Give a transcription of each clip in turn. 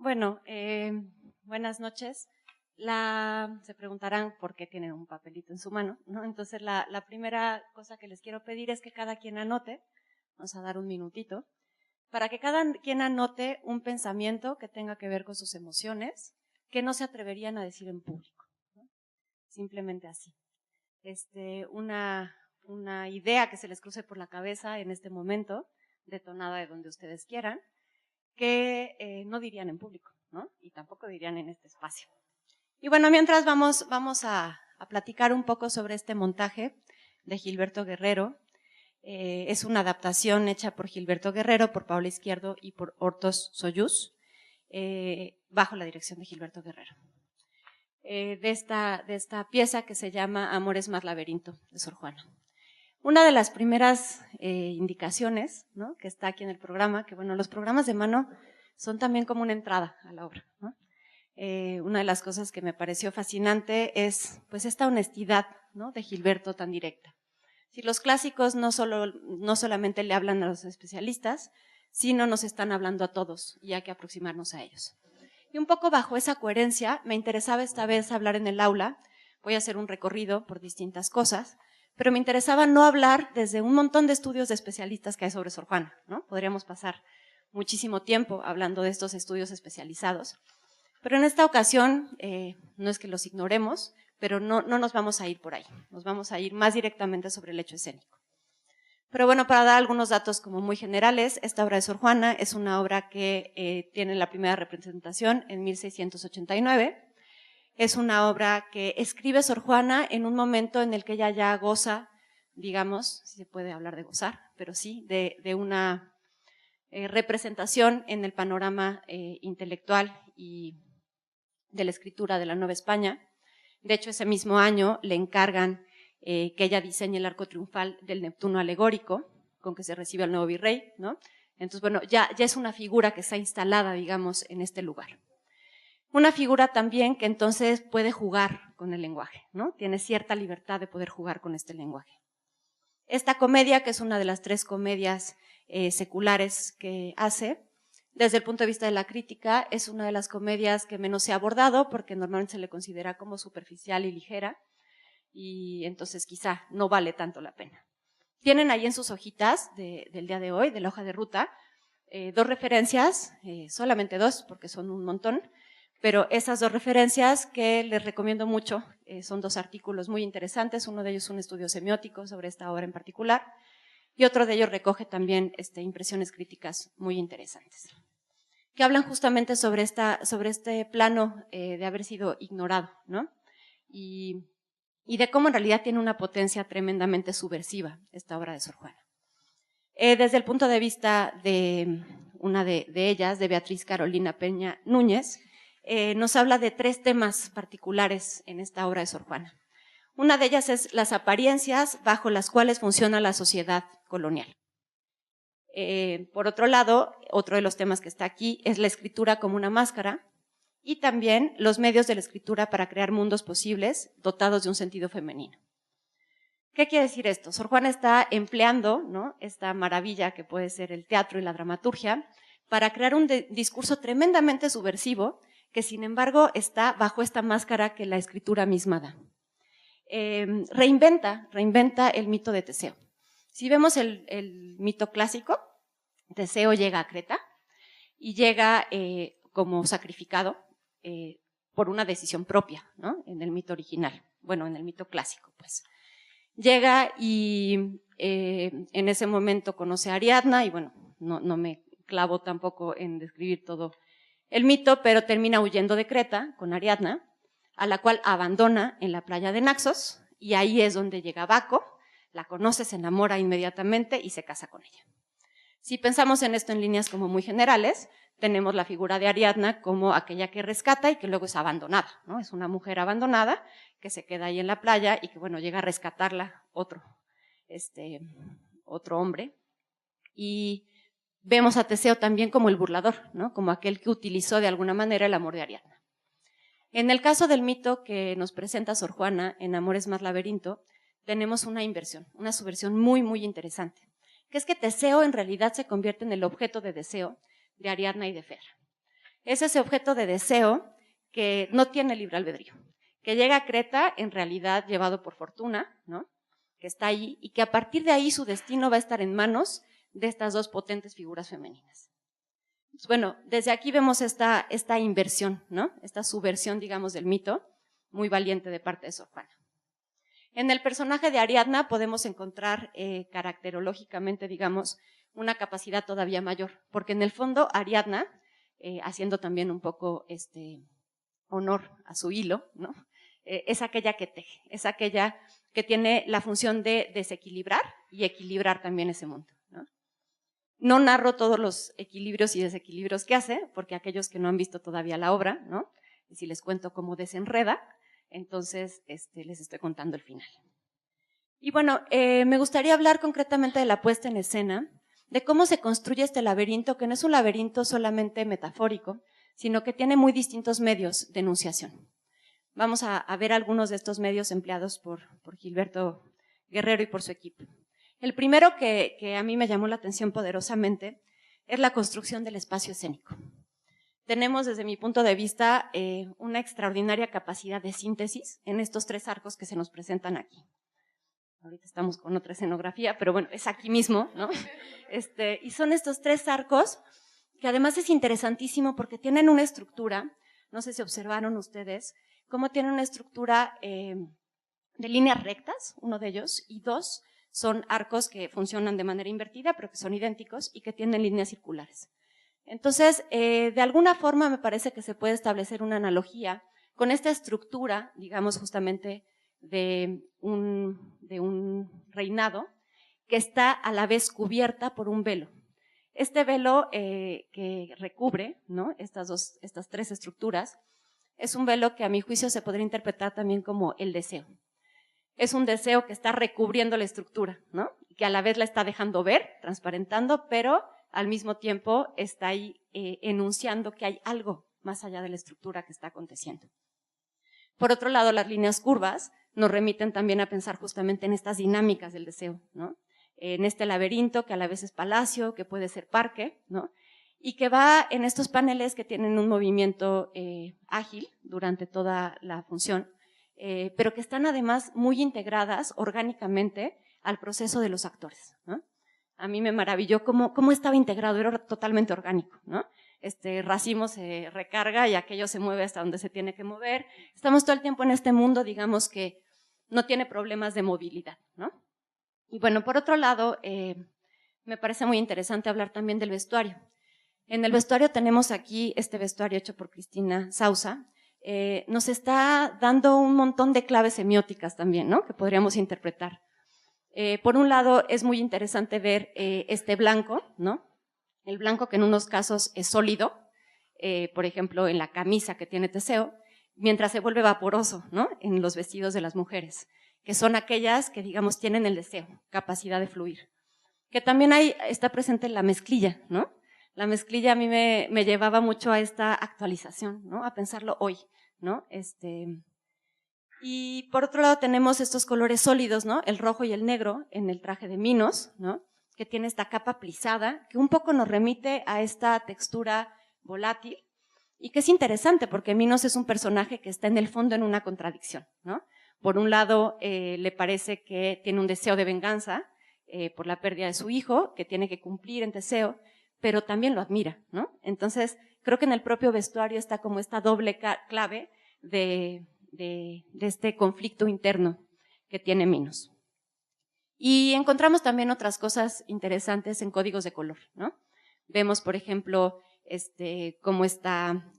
Bueno, buenas noches. Se preguntarán por qué tienen un papelito en su mano, ¿no? Entonces, la primera cosa que les quiero pedir es que cada quien anote, vamos a dar un minutito, para que cada quien anote un pensamiento que tenga que ver con sus emociones, que no se atreverían a decir en público, ¿no? Simplemente así. Una idea que se les cruce por la cabeza en este momento, detonada de donde ustedes quieran, que no dirían en público, ¿no? Y tampoco dirían en este espacio. Y bueno, mientras vamos a platicar un poco sobre este montaje de Gilberto Guerrero. Es una adaptación hecha por Gilberto Guerrero, por Paula Izquierdo y por Hortos Soyuz, bajo la dirección de Gilberto Guerrero. De esta pieza que se llama Amores más laberinto, de Sor Juana. Una de las primeras indicaciones, ¿no?, que está aquí en el programa, que bueno, los programas de mano son también como una entrada a la obra, ¿no? Una de las cosas que me pareció fascinante es pues esta honestidad, ¿no?, de Gilberto tan directa. Si los clásicos no solamente le hablan a los especialistas, sino nos están hablando a todos y hay que aproximarnos a ellos. Y un poco bajo esa coherencia me interesaba esta vez hablar en el aula. Voy a hacer un recorrido por distintas cosas, pero me interesaba no hablar desde un montón de estudios de especialistas que hay sobre Sor Juana, ¿no? Podríamos pasar muchísimo tiempo hablando de estos estudios especializados, pero en esta ocasión no es que los ignoremos, pero no nos vamos a ir por ahí, nos vamos a ir más directamente sobre el hecho escénico. Pero bueno, para dar algunos datos como muy generales, esta obra de Sor Juana es una obra que tiene la primera representación en 1689, es una obra que escribe Sor Juana en un momento en el que ella ya goza, digamos, si se puede hablar de gozar, pero sí, de una representación en el panorama intelectual y de la escritura de la Nueva España. De hecho, ese mismo año le encargan que ella diseñe el arco triunfal del Neptuno alegórico, con que se recibe al nuevo virrey, ¿no? Entonces, bueno, ya es una figura que está instalada, digamos, en este lugar. Una figura también que entonces puede jugar con el lenguaje, ¿no? Tiene cierta libertad de poder jugar con este lenguaje. Esta comedia, que es una de las 3 comedias seculares que hace, desde el punto de vista de la crítica, es una de las comedias que menos se ha abordado porque normalmente se le considera como superficial y ligera y entonces quizá no vale tanto la pena. Tienen ahí en sus hojitas del día de hoy, de la hoja de ruta, 2 referencias, solamente 2 porque son un montón, pero esas 2 referencias que les recomiendo mucho, son 2 artículos muy interesantes. Uno de ellos es un estudio semiótico sobre esta obra en particular y otro de ellos recoge también impresiones críticas muy interesantes, que hablan justamente sobre este plano de haber sido ignorado, ¿no? Y de cómo en realidad tiene una potencia tremendamente subversiva esta obra de Sor Juana. Desde el punto de vista de una de ellas, de Beatriz Carolina Peña Núñez, nos habla de 3 temas particulares en esta obra de Sor Juana. Una de ellas es las apariencias bajo las cuales funciona la sociedad colonial. Por otro lado, otro de los temas que está aquí es la escritura como una máscara y también los medios de la escritura para crear mundos posibles dotados de un sentido femenino. ¿Qué quiere decir esto? Sor Juana está empleando, ¿no?, esta maravilla que puede ser el teatro y la dramaturgia para crear un discurso tremendamente subversivo que sin embargo está bajo esta máscara que la escritura misma da. Reinventa el mito de Teseo. Si vemos el mito clásico, Teseo llega a Creta y llega como sacrificado por una decisión propia, ¿no?, en el mito original, bueno, en el mito clásico, pues. Llega y en ese momento conoce a Ariadna y bueno, no me clavo tampoco en describir todo el mito, pero termina huyendo de Creta con Ariadna, a la cual abandona en la playa de Naxos y ahí es donde llega Baco, la conoce, se enamora inmediatamente y se casa con ella. Si pensamos en esto en líneas como muy generales, tenemos la figura de Ariadna como aquella que rescata y que luego es abandonada, ¿no? Es una mujer abandonada que se queda ahí en la playa y que, bueno, llega a rescatarla otro hombre. Y vemos a Teseo también como el burlador, ¿no?, como aquel que utilizó de alguna manera el amor de Ariadna. En el caso del mito que nos presenta Sor Juana en Amores más laberinto, tenemos una inversión, una subversión muy, muy interesante, que es que Teseo en realidad se convierte en el objeto de deseo de Ariadna y de Fedra. Es ese objeto de deseo que no tiene libre albedrío, que llega a Creta en realidad llevado por Fortuna, ¿no? Que está ahí y que a partir de ahí su destino va a estar en manos de estas dos potentes figuras femeninas. Pues bueno, desde aquí vemos esta inversión, ¿no? Esta subversión, digamos, del mito, muy valiente de parte de Sor Juana. En el personaje de Ariadna podemos encontrar caracterológicamente, digamos, una capacidad todavía mayor, porque en el fondo Ariadna, haciendo también un poco honor a su hilo, ¿no? Es aquella que teje, es aquella que tiene la función de desequilibrar y equilibrar también ese mundo, ¿no? No narro todos los equilibrios y desequilibrios que hace, porque aquellos que no han visto todavía la obra, ¿no? Y si les cuento cómo desenreda, entonces les estoy contando el final. Y bueno, me gustaría hablar concretamente de la puesta en escena, de cómo se construye este laberinto, que no es un laberinto solamente metafórico, sino que tiene muy distintos medios de enunciación. Vamos a ver algunos de estos medios empleados por Gilberto Guerrero y por su equipo. El primero que a mí me llamó la atención poderosamente es la construcción del espacio escénico. Tenemos, desde mi punto de vista, una extraordinaria capacidad de síntesis en estos tres arcos que se nos presentan aquí. Ahorita estamos con otra escenografía, pero bueno, es aquí mismo, ¿no? Y son estos tres arcos que además es interesantísimo porque tienen una estructura, no sé si observaron ustedes, cómo tienen una estructura de líneas rectas, uno de ellos, y dos son arcos que funcionan de manera invertida, pero que son idénticos y que tienen líneas circulares. Entonces, de alguna forma me parece que se puede establecer una analogía con esta estructura, digamos justamente, de un reinado que está a la vez cubierta por un velo. Este velo que recubre, ¿no?, estas tres estructuras, es un velo que a mi juicio se podría interpretar también como el deseo. Es un deseo que está recubriendo la estructura, ¿no?, y que a la vez la está dejando ver, transparentando, pero al mismo tiempo está ahí enunciando que hay algo más allá de la estructura que está aconteciendo. Por otro lado, las líneas curvas nos remiten también a pensar justamente en estas dinámicas del deseo, ¿no? En este laberinto que a la vez es palacio, que puede ser parque, ¿no?, y que va en estos paneles que tienen un movimiento ágil durante toda la función, pero que están además muy integradas orgánicamente al proceso de los actores, ¿no? A mí me maravilló cómo estaba integrado, era totalmente orgánico, ¿no? Racimo se recarga y aquello se mueve hasta donde se tiene que mover. Estamos todo el tiempo en este mundo, digamos, que no tiene problemas de movilidad, ¿no? Y bueno, por otro lado, me parece muy interesante hablar también del vestuario. En el vestuario tenemos aquí este vestuario hecho por Cristina Sausa. Nos está dando un montón de claves semióticas también, ¿no?, que podríamos interpretar. Por un lado, es muy interesante ver este blanco, ¿no? El blanco que en unos casos es sólido, por ejemplo, en la camisa que tiene Teseo, mientras se vuelve vaporoso, ¿no?, en los vestidos de las mujeres, que son aquellas que, digamos, tienen el deseo, capacidad de fluir. Que también está presente la mezclilla, ¿no? La mezclilla a mí me llevaba mucho a esta actualización, ¿no?, a pensarlo hoy, ¿no? Y por otro lado tenemos estos colores sólidos, ¿no?, el rojo y el negro en el traje de Minos, ¿no?, que tiene esta capa plisada, que un poco nos remite a esta textura volátil, y que es interesante porque Minos es un personaje que está en el fondo en una contradicción, ¿no? Por un lado, le parece que tiene un deseo de venganza por la pérdida de su hijo, que tiene que cumplir en Teseo, pero también lo admira, ¿no? Entonces, creo que en el propio vestuario está como esta doble clave de este conflicto interno que tiene Minos. Y encontramos también otras cosas interesantes en códigos de color, ¿no? Vemos, por ejemplo, cómo está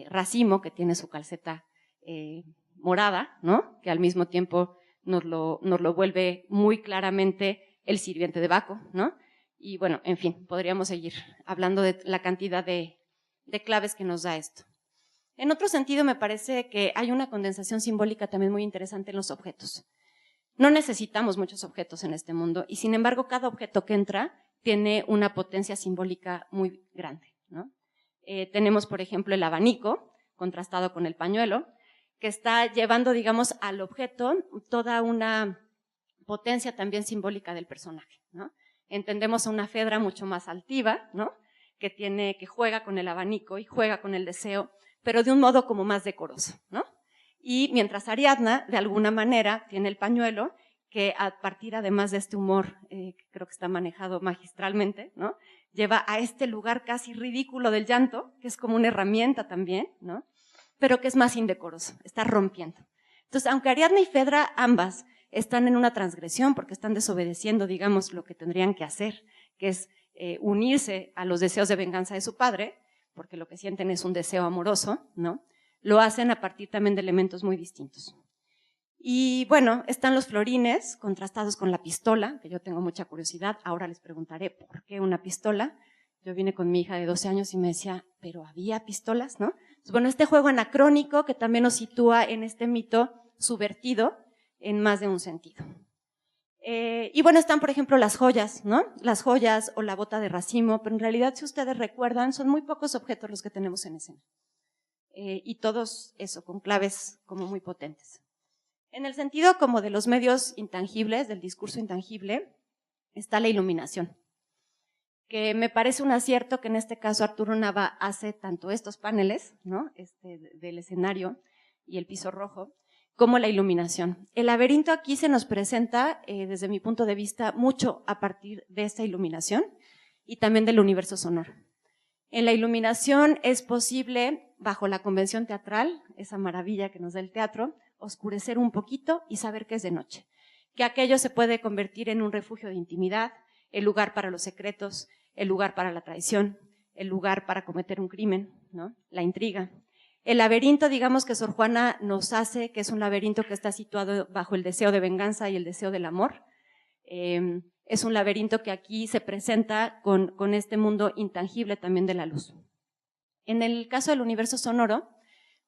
Racimo, que tiene su calceta morada, ¿no?, que al mismo tiempo nos lo vuelve muy claramente el sirviente de Baco, ¿no? Y bueno, en fin, podríamos seguir hablando de la cantidad de claves que nos da esto. En otro sentido, me parece que hay una condensación simbólica también muy interesante en los objetos. No necesitamos muchos objetos en este mundo y, sin embargo, cada objeto que entra tiene una potencia simbólica muy grande, ¿no? Tenemos, por ejemplo, el abanico, contrastado con el pañuelo, que está llevando, digamos, al objeto toda una potencia también simbólica del personaje, ¿no? Entendemos a una Fedra mucho más altiva, ¿no?, que juega con el abanico y juega con el deseo, pero de un modo como más decoroso, ¿no? Y mientras Ariadna, de alguna manera, tiene el pañuelo, que a partir además de este humor, que creo que está manejado magistralmente, ¿no? Lleva a este lugar casi ridículo del llanto, que es como una herramienta también, ¿no? Pero que es más indecoroso, está rompiendo. Entonces, aunque Ariadna y Fedra ambas están en una transgresión, porque están desobedeciendo, digamos, lo que tendrían que hacer, que es unirse a los deseos de venganza de su padre, porque lo que sienten es un deseo amoroso, ¿no? Lo hacen a partir también de elementos muy distintos. Y bueno, están los florines contrastados con la pistola, que yo tengo mucha curiosidad, ahora les preguntaré por qué una pistola. Yo vine con mi hija de 12 años y me decía, pero había pistolas, ¿no? Entonces, bueno, este juego anacrónico que también nos sitúa en este mito subvertido en más de un sentido. Y bueno, están, por ejemplo, las joyas, ¿no? Las joyas o la bota de racimo, pero en realidad, si ustedes recuerdan, son muy pocos objetos los que tenemos en escena. Y todos eso, con claves como muy potentes. En el sentido como de los medios intangibles, del discurso intangible, está la iluminación, que me parece un acierto que en este caso Arturo Nava hace tanto estos paneles, ¿no? Del escenario y el piso rojo, como la iluminación. El laberinto aquí se nos presenta, desde mi punto de vista, mucho a partir de esta iluminación y también del universo sonoro. En la iluminación es posible, bajo la convención teatral, esa maravilla que nos da el teatro, oscurecer un poquito y saber que es de noche, que aquello se puede convertir en un refugio de intimidad, el lugar para los secretos, el lugar para la traición, el lugar para cometer un crimen, ¿no? La intriga. El laberinto, digamos que Sor Juana nos hace, que es un laberinto que está situado bajo el deseo de venganza y el deseo del amor. Es un laberinto que aquí se presenta con este mundo intangible también de la luz. En el caso del universo sonoro,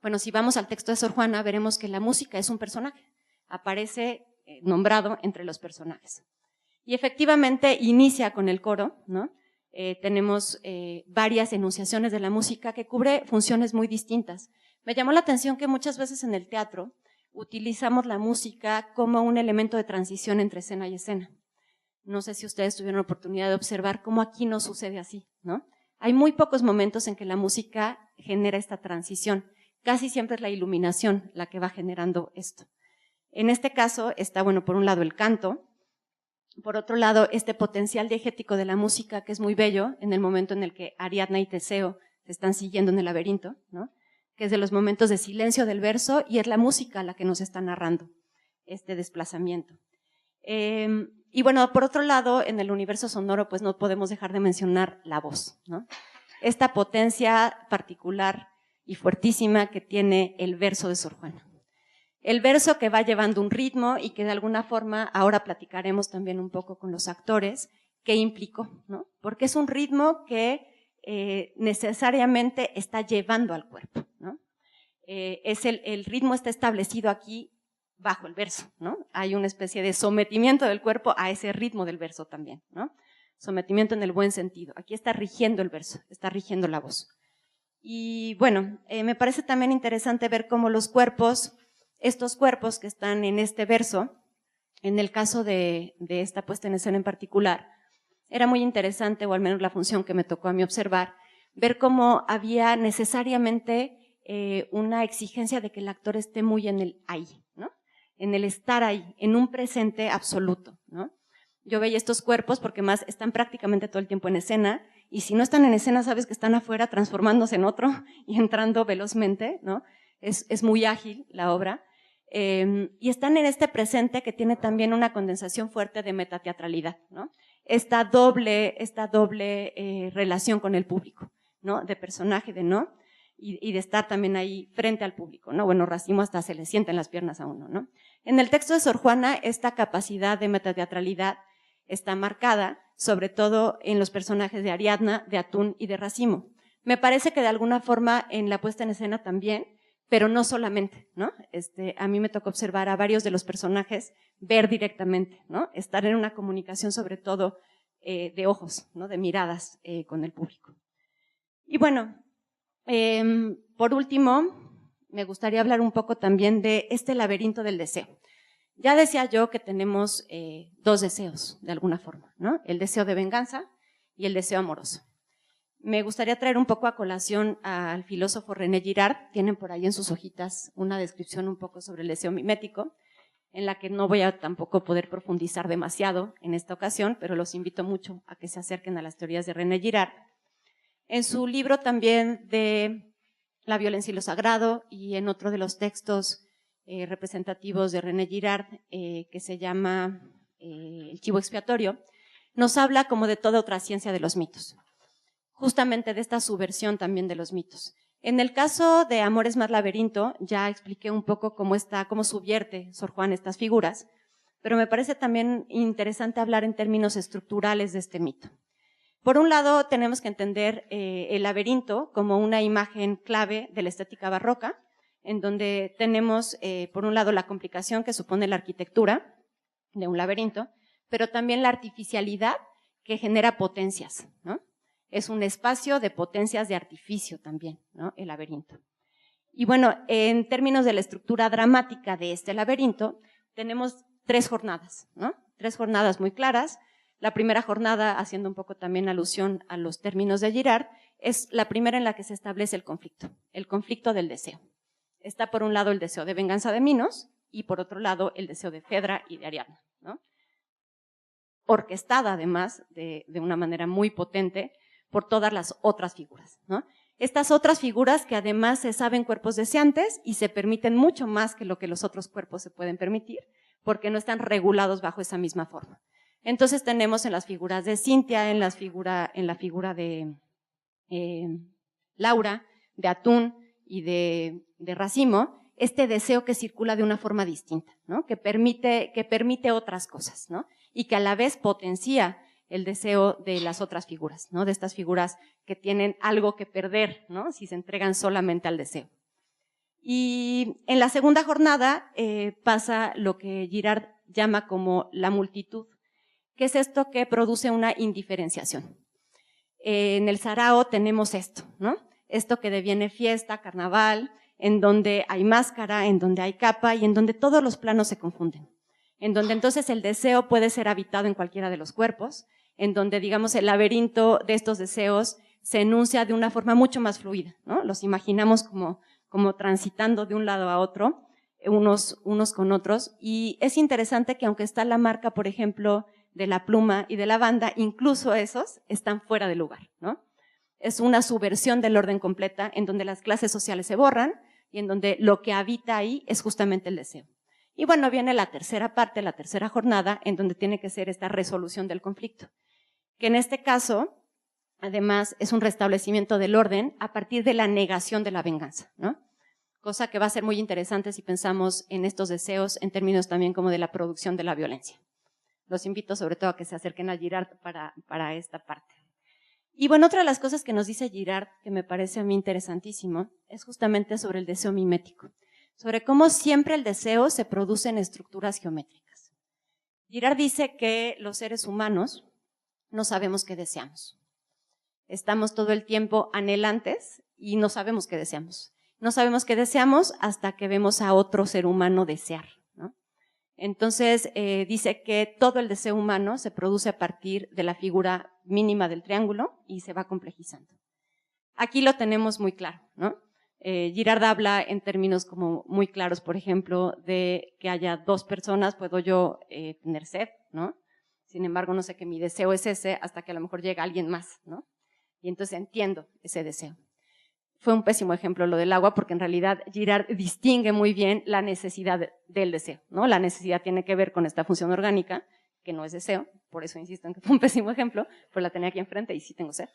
bueno, si vamos al texto de Sor Juana, veremos que la música es un personaje, aparece nombrado entre los personajes. Y efectivamente inicia con el coro, ¿no? Tenemos varias enunciaciones de la música que cubre funciones muy distintas. Me llamó la atención que muchas veces en el teatro utilizamos la música como un elemento de transición entre escena y escena. No sé si ustedes tuvieron la oportunidad de observar cómo aquí no sucede así, ¿no? Hay muy pocos momentos en que la música genera esta transición. Casi siempre es la iluminación la que va generando esto. En este caso está, bueno, por un lado el canto, por otro lado este potencial diegético de la música que es muy bello en el momento en el que Ariadna y Teseo se están siguiendo en el laberinto, ¿no? Que es de los momentos de silencio del verso y es la música la que nos está narrando este desplazamiento. Y bueno, por otro lado, en el universo sonoro pues no podemos dejar de mencionar la voz, ¿no? Esta potencia particular y fuertísima que tiene el verso de Sor Juana. El verso que va llevando un ritmo y que de alguna forma, ahora platicaremos también un poco con los actores, qué implicó, ¿no? Porque es un ritmo que necesariamente está llevando al cuerpo, ¿no? El ritmo está establecido aquí bajo el verso, ¿no? Hay una especie de sometimiento del cuerpo a ese ritmo del verso también, ¿no? Sometimiento en el buen sentido. Aquí está rigiendo el verso, está rigiendo la voz. Y bueno, me parece también interesante ver cómo los cuerpos, estos cuerpos que están en este verso, en el caso de esta puesta en escena en particular, era muy interesante, o al menos la función que me tocó a mí observar, ver cómo había necesariamente una exigencia de que el actor esté muy en el ahí, ¿no? En el estar ahí, en un presente absoluto, ¿no? Yo veía estos cuerpos porque más están prácticamente todo el tiempo en escena, y si no están en escena sabes que están afuera transformándose en otro y entrando velozmente, ¿no? Es muy ágil la obra. Y están en este presente que tiene también una condensación fuerte de metateatralidad, ¿no? Esta doble relación con el público, ¿no? De personaje, de no, y de estar también ahí frente al público, ¿no? Bueno, Racimo hasta se le sienta en las piernas a uno, ¿no? En el texto de Sor Juana, esta capacidad de metateatralidad está marcada, sobre todo en los personajes de Ariadna, de Atún y de Racimo. Me parece que de alguna forma en la puesta en escena también, pero no solamente, ¿no? A mí me tocó observar a varios de los personajes, ver directamente, ¿no? Estar en una comunicación sobre todo de ojos, ¿no? De miradas con el público. Y bueno, por último, me gustaría hablar un poco también de este laberinto del deseo. Ya decía yo que tenemos dos deseos, de alguna forma, ¿no? El deseo de venganza y el deseo amoroso. me gustaría traer un poco a colación al filósofo René Girard. Tienen por ahí en sus hojitas una descripción un poco sobre el deseo mimético, en la que no voy a tampoco poder profundizar demasiado en esta ocasión, pero los invito mucho a que se acerquen a las teorías de René Girard. En su libro también de La violencia y lo sagrado, y en otro de los textos representativos de René Girard, que se llama El chivo expiatorio, nos habla como de toda otra ciencia de los mitos, justamente de esta subversión también de los mitos. En el caso de Amores más laberinto, ya expliqué un poco cómo subvierte Sor Juan estas figuras, pero me parece también interesante hablar en términos estructurales de este mito. Por un lado, tenemos que entender el laberinto como una imagen clave de la estética barroca, en donde tenemos, por un lado, la complicación que supone la arquitectura de un laberinto, pero también la artificialidad que genera potencias, ¿no? Es un espacio de potencias de artificio también, ¿no? El laberinto. Y bueno, en términos de la estructura dramática de este laberinto, tenemos 3 jornadas, ¿no? 3 jornadas muy claras. La primera jornada, haciendo un poco también alusión a los términos de Girard, es la primera en la que se establece el conflicto del deseo. Está por un lado el deseo de venganza de Minos y por otro lado el deseo de Fedra y de Ariadna, ¿no? Orquestada además de una manera muy potente por todas las otras figuras, ¿no? Estas otras figuras que además se saben cuerpos deseantes y se permiten mucho más que lo que los otros cuerpos se pueden permitir, porque no están regulados bajo esa misma forma. Entonces tenemos en las figuras de Cintia, en la figura de Laura, de Atún y de Racimo, este deseo que circula de una forma distinta, ¿no? Que permite otras cosas, ¿no? Y que a la vez potencia el deseo de las otras figuras, ¿no? De estas figuras que tienen algo que perder, ¿no? Si se entregan solamente al deseo. Y en la segunda jornada pasa lo que Girard llama como la multitud, que es esto que produce una indiferenciación. En el sarao tenemos esto, ¿no? Esto que deviene fiesta, carnaval, en donde hay máscara, en donde hay capa y en donde todos los planos se confunden. En donde entonces el deseo puede ser habitado en cualquiera de los cuerpos, en donde, digamos, el laberinto de estos deseos se enuncia de una forma mucho más fluida, ¿no? Los imaginamos como transitando de un lado a otro, unos con otros, y es interesante que aunque está la marca, por ejemplo, de la pluma y de la banda, incluso esos están fuera de lugar, ¿no? Es una subversión del orden completa, en donde las clases sociales se borran, y en donde lo que habita ahí es justamente el deseo. Y bueno, viene la tercera parte, la tercera jornada, en donde tiene que ser esta resolución del conflicto, que en este caso, además, es un restablecimiento del orden a partir de la negación de la venganza, ¿no? Cosa que va a ser muy interesante si pensamos en estos deseos en términos también como de la producción de la violencia. Los invito sobre todo a que se acerquen a Girard para esta parte. Y bueno, otra de las cosas que nos dice Girard, que me parece a mí interesantísimo, es justamente sobre el deseo mimético, sobre cómo siempre el deseo se produce en estructuras geométricas. Girard dice que los seres humanos no sabemos qué deseamos. Estamos todo el tiempo anhelantes y no sabemos qué deseamos. No sabemos qué deseamos hasta que vemos a otro ser humano desear, ¿no? Entonces, dice que todo el deseo humano se produce a partir de la figura mínima del triángulo y se va complejizando. Aquí lo tenemos muy claro, ¿no? Girard habla en términos como muy claros, por ejemplo, de que haya 2 personas, puedo yo tener sed, ¿no? Sin embargo, no sé que mi deseo es ese hasta que a lo mejor llega alguien más, ¿no? Y entonces entiendo ese deseo. Fue un pésimo ejemplo lo del agua, porque en realidad Girard distingue muy bien la necesidad del deseo, ¿no? La necesidad tiene que ver con esta función orgánica, que no es deseo, por eso insisto en que fue un pésimo ejemplo, pues la tenía aquí enfrente y sí tengo sed.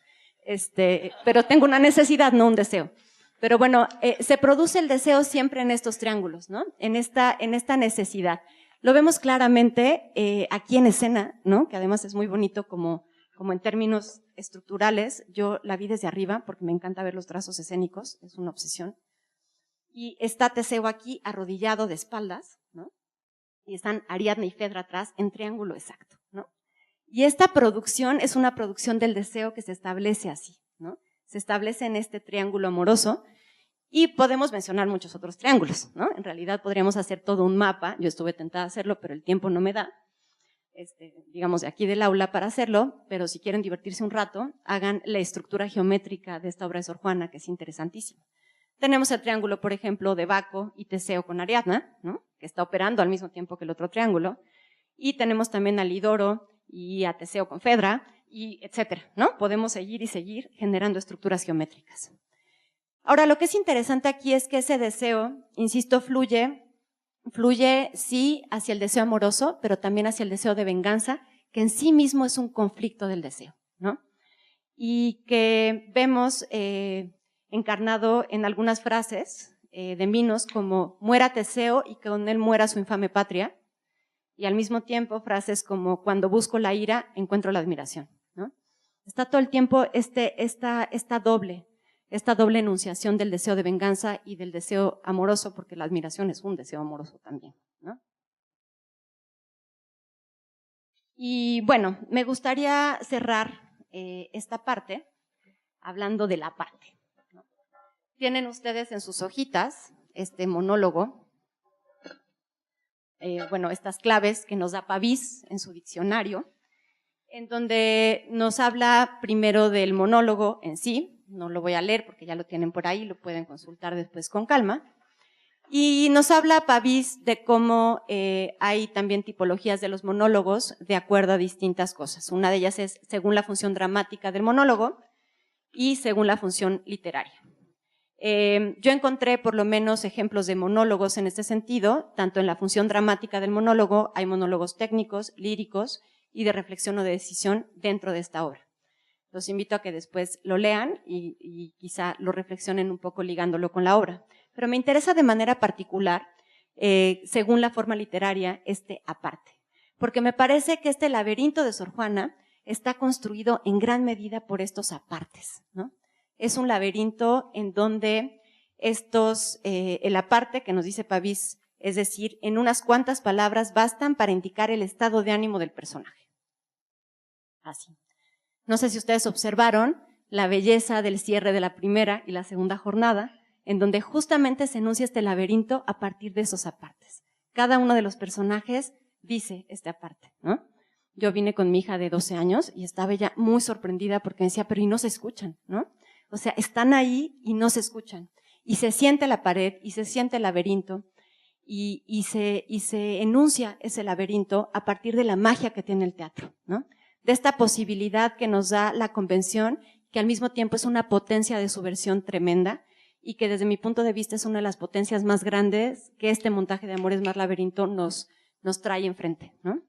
Pero tengo una necesidad, no un deseo. Pero bueno, se produce el deseo siempre en estos triángulos, ¿no? En esta necesidad. Lo vemos claramente aquí en escena, ¿no? Que además es muy bonito como en términos estructurales. Yo la vi desde arriba porque me encanta ver los trazos escénicos, es una obsesión. Y está Teseo aquí arrodillado de espaldas, ¿no? Y están Ariadna y Fedra atrás en triángulo exacto, ¿no? Y esta producción es una producción del deseo que se establece así, ¿no? Se establece en este triángulo amoroso y podemos mencionar muchos otros triángulos, ¿no? En realidad podríamos hacer todo un mapa, yo estuve tentada a hacerlo, pero el tiempo no me da. digamos, de aquí del aula para hacerlo, pero si quieren divertirse un rato, hagan la estructura geométrica de esta obra de Sor Juana, que es interesantísima. Tenemos el triángulo, por ejemplo, de Baco y Teseo con Ariadna, ¿no? Que está operando al mismo tiempo que el otro triángulo, y tenemos también a Lidoro y a Teseo con Fedra, y etcétera, ¿no? Podemos seguir y seguir generando estructuras geométricas. Ahora, lo que es interesante aquí es que ese deseo, insisto, fluye sí hacia el deseo amoroso, pero también hacia el deseo de venganza, que en sí mismo es un conflicto del deseo, ¿no? Y que vemos encarnado en algunas frases de Minos como muera Teseo y que con él muera su infame patria, y al mismo tiempo frases como cuando busco la ira encuentro la admiración, ¿no? Está todo el tiempo esta doble enunciación del deseo de venganza y del deseo amoroso, porque la admiración es un deseo amoroso también, ¿no? Y bueno, me gustaría cerrar esta parte hablando de la parte, ¿no? Tienen ustedes en sus hojitas este monólogo, bueno, estas claves que nos da Pavís en su diccionario, en donde nos habla primero del monólogo en sí. No lo voy a leer porque ya lo tienen por ahí, lo pueden consultar después con calma. Y nos habla Pavís de cómo hay también tipologías de los monólogos de acuerdo a distintas cosas. Una de ellas es según la función dramática del monólogo y según la función literaria. Yo encontré por lo menos ejemplos de monólogos en este sentido, tanto en la función dramática del monólogo, hay monólogos técnicos, líricos y de reflexión o de decisión dentro de esta obra. Los invito a que después lo lean y quizá lo reflexionen un poco ligándolo con la obra. Pero me interesa de manera particular, según la forma literaria, aparte. Porque me parece que este laberinto de Sor Juana está construido en gran medida por estos apartes, ¿no? Es un laberinto en donde el aparte que nos dice Pavís, es decir, en unas cuantas palabras bastan para indicar el estado de ánimo del personaje. Así. No sé si ustedes observaron la belleza del cierre de la primera y la segunda jornada, en donde justamente se enuncia este laberinto a partir de esos apartes. Cada uno de los personajes dice este aparte, ¿no? Yo vine con mi hija de 12 años y estaba ella muy sorprendida porque decía, pero y no se escuchan, ¿no? O sea, están ahí y no se escuchan. Y se siente la pared y se siente el laberinto y se enuncia ese laberinto a partir de la magia que tiene el teatro, ¿no? De esta posibilidad que nos da la convención, que al mismo tiempo es una potencia de subversión tremenda y que desde mi punto de vista es una de las potencias más grandes que este montaje de Amores más laberinto nos trae enfrente, ¿no?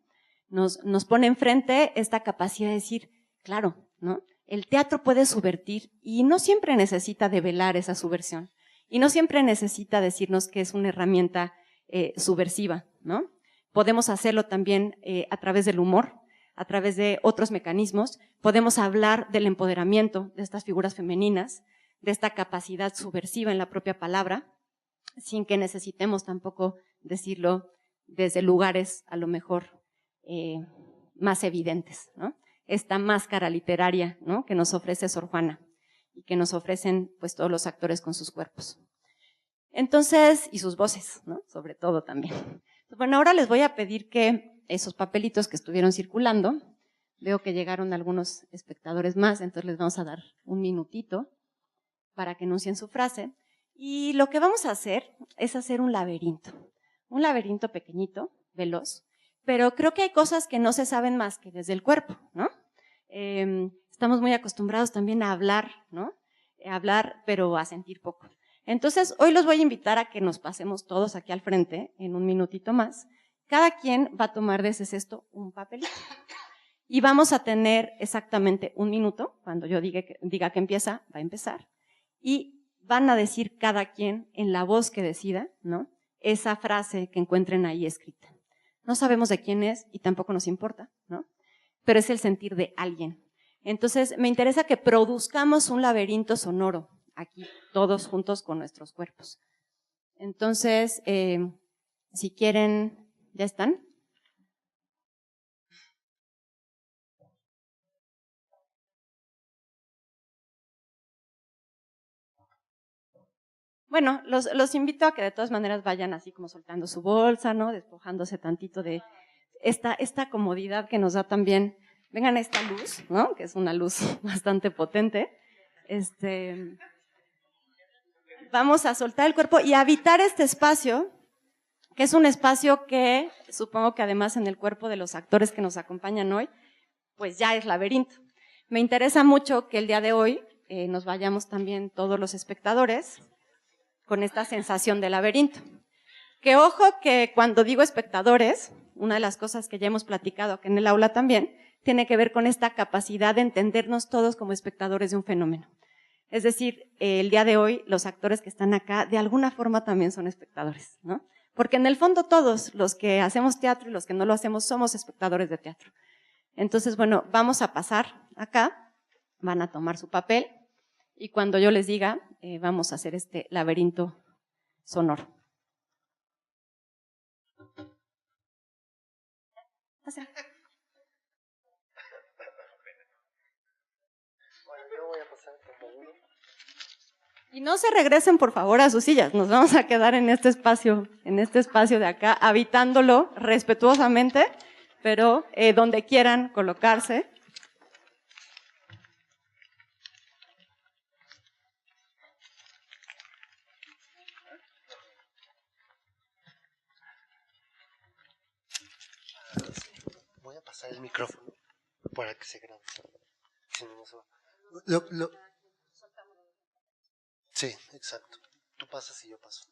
Nos pone enfrente esta capacidad de decir, claro, ¿no? El teatro puede subvertir y no siempre necesita develar esa subversión y no siempre necesita decirnos que es una herramienta subversiva, ¿no? Podemos hacerlo también a través del humor, a través de otros mecanismos. Podemos hablar del empoderamiento de estas figuras femeninas, de esta capacidad subversiva en la propia palabra, sin que necesitemos tampoco decirlo desde lugares a lo mejor más evidentes, ¿no? Esta máscara literaria, ¿no?, que nos ofrece Sor Juana y que nos ofrecen pues todos los actores con sus cuerpos. Entonces, y sus voces, ¿no?, sobre todo también. Bueno, ahora les voy a pedir que esos papelitos que estuvieron circulando, veo que llegaron algunos espectadores más, entonces les vamos a dar un minutito para que enuncien su frase. Y lo que vamos a hacer es hacer un laberinto pequeñito, veloz, pero creo que hay cosas que no se saben más que desde el cuerpo, ¿no? Estamos muy acostumbrados también a hablar, ¿no? A hablar, pero a sentir poco. Entonces, hoy los voy a invitar a que nos pasemos todos aquí al frente, en un minutito más. Cada quien va a tomar de ese cesto un papelito. Y vamos a tener exactamente un minuto, cuando yo diga que empieza, va a empezar. Y van a decir cada quien, en la voz que decida, ¿no?, esa frase que encuentren ahí escrita. No sabemos de quién es y tampoco nos importa, ¿no?, pero es el sentir de alguien. Entonces, me interesa que produzcamos un laberinto sonoro aquí, todos juntos con nuestros cuerpos. Entonces, si quieren, ¿ya están? Bueno, los invito a que de todas maneras vayan así como soltando su bolsa, ¿no?, despojándose tantito de esta comodidad que nos da también, vengan esta luz, ¿no? Que es una luz bastante potente. Vamos a soltar el cuerpo y a habitar este espacio, que es un espacio que supongo que además en el cuerpo de los actores que nos acompañan hoy, pues ya es laberinto. Me interesa mucho que el día de hoy nos vayamos también todos los espectadores con esta sensación de laberinto. Que ojo que cuando digo espectadores, una de las cosas que ya hemos platicado aquí en el aula también, tiene que ver con esta capacidad de entendernos todos como espectadores de un fenómeno. Es decir, el día de hoy los actores que están acá de alguna forma también son espectadores, ¿no? Porque en el fondo todos los que hacemos teatro y los que no lo hacemos somos espectadores de teatro. Entonces, bueno, vamos a pasar acá, van a tomar su papel y cuando yo les diga, vamos a hacer este laberinto sonoro. Y no se regresen, por favor, a sus sillas. Nos vamos a quedar en este espacio de acá, habitándolo respetuosamente, pero donde quieran colocarse. Voy a pasar el micrófono para que se grabe. Si no, no se va. Sí, exacto. Tú pasas y yo paso.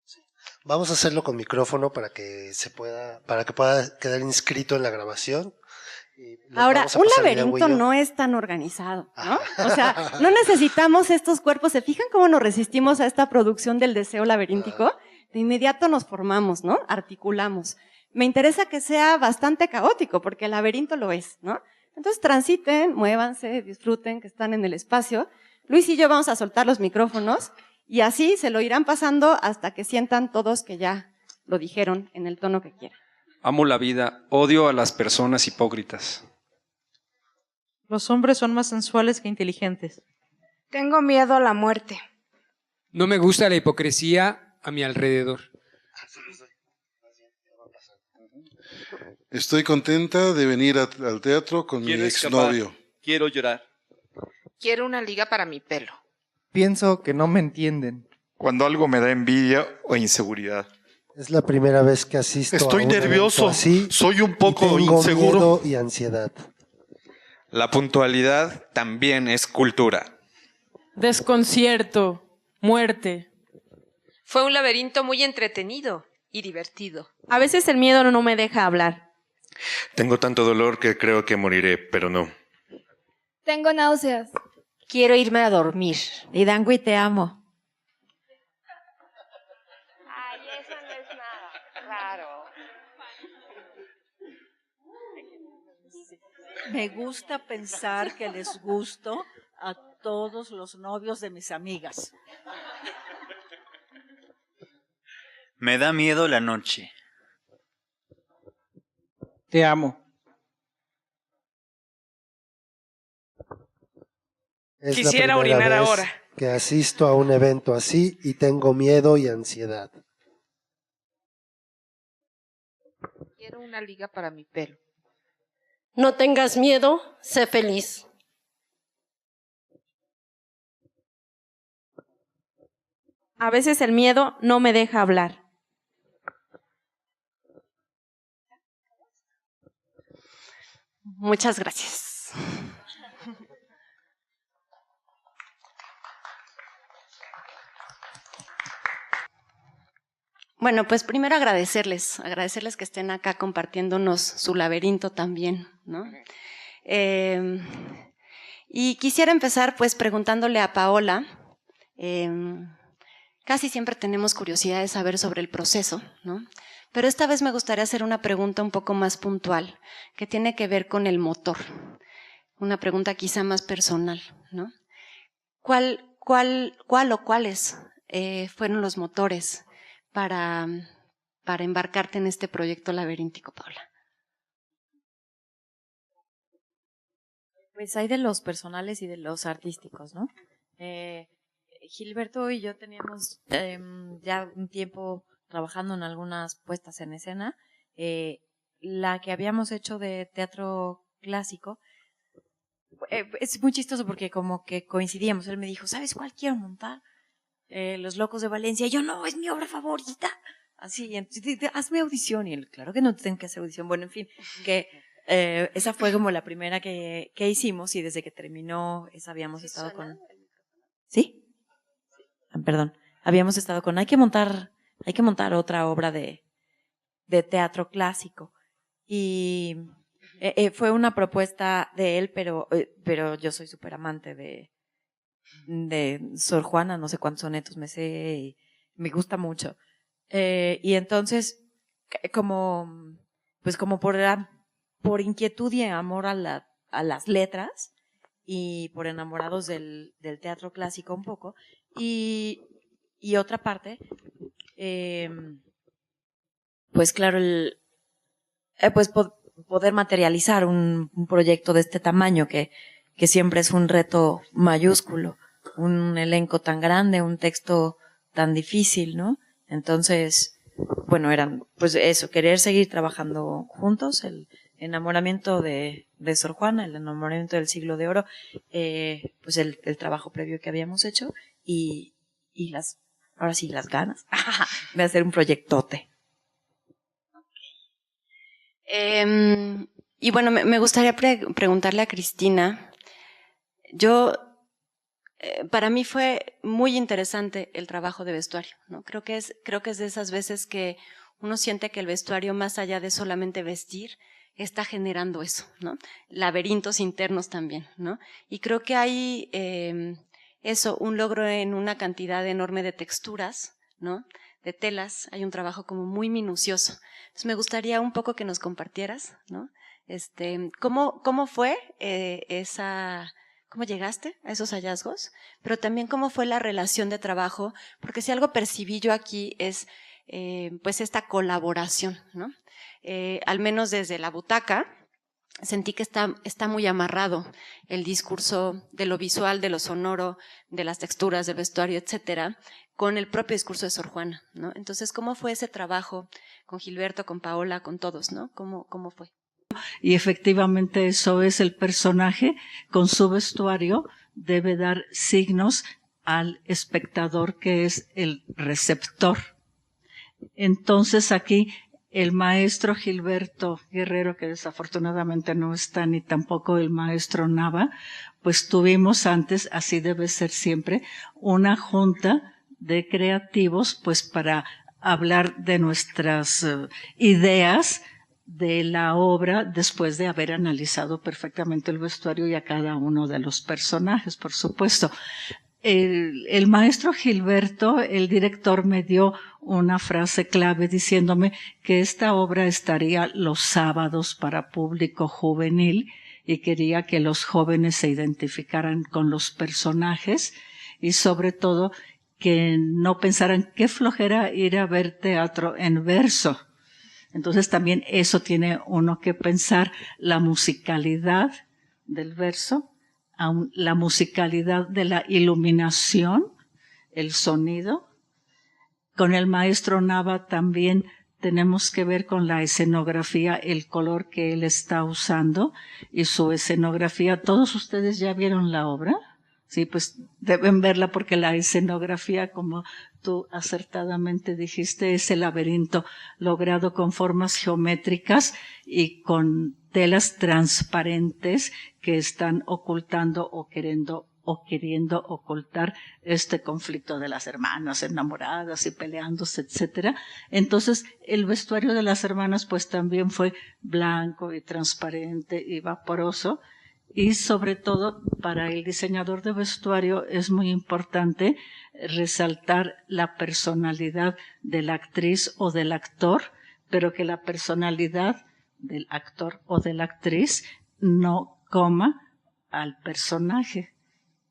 Sí. Vamos a hacerlo con micrófono para que pueda quedar inscrito en la grabación. Ahora, un laberinto no es tan organizado, ¿no? O sea, no necesitamos estos cuerpos. ¿Se fijan cómo nos resistimos a esta producción del deseo laberíntico? De inmediato nos formamos, ¿no? Articulamos. Me interesa que sea bastante caótico, porque el laberinto lo es, ¿no? Entonces transiten, muévanse, disfruten que están en el espacio. Luis y yo vamos a soltar los micrófonos y así se lo irán pasando hasta que sientan todos que ya lo dijeron en el tono que quieran. Amo la vida, odio a las personas hipócritas. Los hombres son más sensuales que inteligentes. Tengo miedo a la muerte. No me gusta la hipocresía a mi alrededor. Estoy contenta de venir al teatro con mi exnovio. Quiero llorar. Quiero una liga para mi pelo. Pienso que no me entienden. Cuando algo me da envidia o inseguridad. Es la primera vez que asisto Estoy a un nervioso, así, soy un poco tengo inseguro. Miedo y ansiedad. La puntualidad también es cultura. Desconcierto, muerte. Fue un laberinto muy entretenido y divertido. A veces el miedo no me deja hablar. Tengo tanto dolor que creo que moriré, pero no. Tengo náuseas. Quiero irme a dormir. Lidangui, te amo. Ay, eso no es nada raro. Me gusta pensar que les gusto a todos los novios de mis amigas. Me da miedo la noche. Te amo. Es Quisiera la primera orinar vez ahora. que asisto a un evento así y tengo miedo y ansiedad. Quiero una liga para mi pelo. No tengas miedo, sé feliz. A veces el miedo no me deja hablar. Muchas gracias. Bueno, pues primero agradecerles que estén acá compartiéndonos su laberinto también, ¿no? Y quisiera empezar pues preguntándole a Paola, casi siempre tenemos curiosidad de saber sobre el proceso, ¿no? Pero esta vez me gustaría hacer una pregunta un poco más puntual, que tiene que ver con el motor, una pregunta quizá más personal, ¿no? ¿Cuál o cuáles fueron los motores para embarcarte en este proyecto laberíntico, Paula? Pues hay de los personales y de los artísticos, ¿no? Gilberto y yo teníamos ya un tiempo trabajando en algunas puestas en escena La que habíamos hecho de teatro clásico, es muy chistoso porque como que coincidíamos. Él me dijo, ¿sabes cuál quiero montar? Los Locos de Valencia. Y yo, no, es mi obra favorita. Así, entonces, hazme audición. Y él, claro que no tengo que hacer audición. Bueno, en fin, que esa fue como la primera que hicimos, y desde que terminó esa habíamos estado con... ¿Sí? Perdón. Habíamos estado con, hay que montar otra obra de teatro clásico. Y fue una propuesta de él, pero yo soy súper amante de Sor Juana, no sé cuántos sonetos me sé y me gusta mucho. Y entonces, como por inquietud y amor a las letras, y por enamorados del teatro clásico un poco, y otra parte, pues claro, pues poder materializar un proyecto de este tamaño que siempre es un reto mayúsculo, un elenco tan grande, un texto tan difícil, ¿no? Entonces, bueno, eran, pues eso, querer seguir trabajando juntos, el enamoramiento de Sor Juana, el enamoramiento del Siglo de Oro, pues el trabajo previo que habíamos hecho, y ahora sí, las ganas de hacer un proyectote. Y bueno, me gustaría preguntarle a Cristina. Para mí fue muy interesante el trabajo de vestuario, ¿no? Creo que es de esas veces que uno siente que el vestuario, más allá de solamente vestir, está generando eso, ¿no? Laberintos internos también, ¿no? Y creo que hay un logro en una cantidad enorme de texturas, ¿no? De telas, hay un trabajo como muy minucioso. Entonces me gustaría un poco que nos compartieras, ¿no? ¿Cómo fue cómo llegaste a esos hallazgos? Pero también cómo fue la relación de trabajo, porque si algo percibí yo aquí es pues esta colaboración, ¿no? Al menos desde la butaca, sentí que está muy amarrado el discurso de lo visual, de lo sonoro, de las texturas, del vestuario, etcétera, con el propio discurso de Sor Juana, ¿no? Entonces, ¿cómo fue ese trabajo con Gilberto, con Paola, con todos, ¿no? ¿Cómo fue? Y efectivamente eso es, el personaje con su vestuario debe dar signos al espectador, que es el receptor. Entonces aquí el maestro Gilberto Guerrero, que desafortunadamente no está, ni tampoco el maestro Nava, pues tuvimos antes, así debe ser siempre, una junta de creativos, pues para hablar de nuestras ideas de la obra, después de haber analizado perfectamente el vestuario y a cada uno de los personajes, por supuesto. El maestro Gilberto, el director, me dio una frase clave diciéndome que esta obra estaría los sábados para público juvenil, y quería que los jóvenes se identificaran con los personajes, y sobre todo que no pensaran qué flojera ir a ver teatro en verso. Entonces también eso tiene uno que pensar, la musicalidad del verso, la musicalidad de la iluminación, el sonido. Con el maestro Nava también tenemos que ver con la escenografía, el color que él está usando y su escenografía. ¿Todos ustedes ya vieron la obra? Sí, pues deben verla, porque la escenografía, como tú acertadamente dijiste, es el laberinto logrado con formas geométricas y con telas transparentes que están ocultando o queriendo ocultar este conflicto de las hermanas enamoradas y peleándose, etcétera. Entonces, el vestuario de las hermanas pues también fue blanco y transparente y vaporoso. Y sobre todo, para el diseñador de vestuario es muy importante resaltar la personalidad de la actriz o del actor, pero que la personalidad del actor o de la actriz no coma al personaje,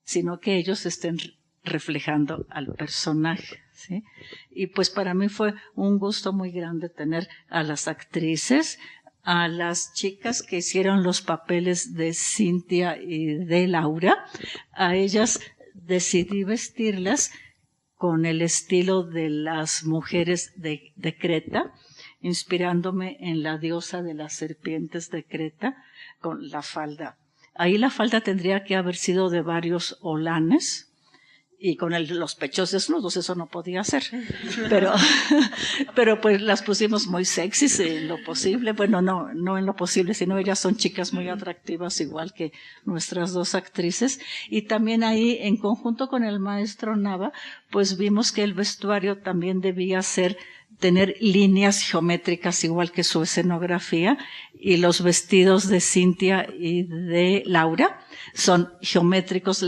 sino que ellos estén reflejando al personaje, ¿sí? Y pues para mí fue un gusto muy grande tener a las actrices, a las chicas que hicieron los papeles de Cintia y de Laura. A ellas decidí vestirlas con el estilo de las mujeres de Creta. inspirándome en la diosa de las serpientes de Creta con la falda. Ahí la falda tendría que haber sido de varios holanes y con los pechos desnudos, eso no podía ser. Pero pues las pusimos muy sexys en lo posible. Bueno, no en lo posible, sino ellas son chicas muy atractivas, igual que nuestras dos actrices. Y también ahí, en conjunto con el maestro Nava, pues vimos que el vestuario también debía tener líneas geométricas igual que su escenografía, y los vestidos de Cintia y de Laura son geométricos,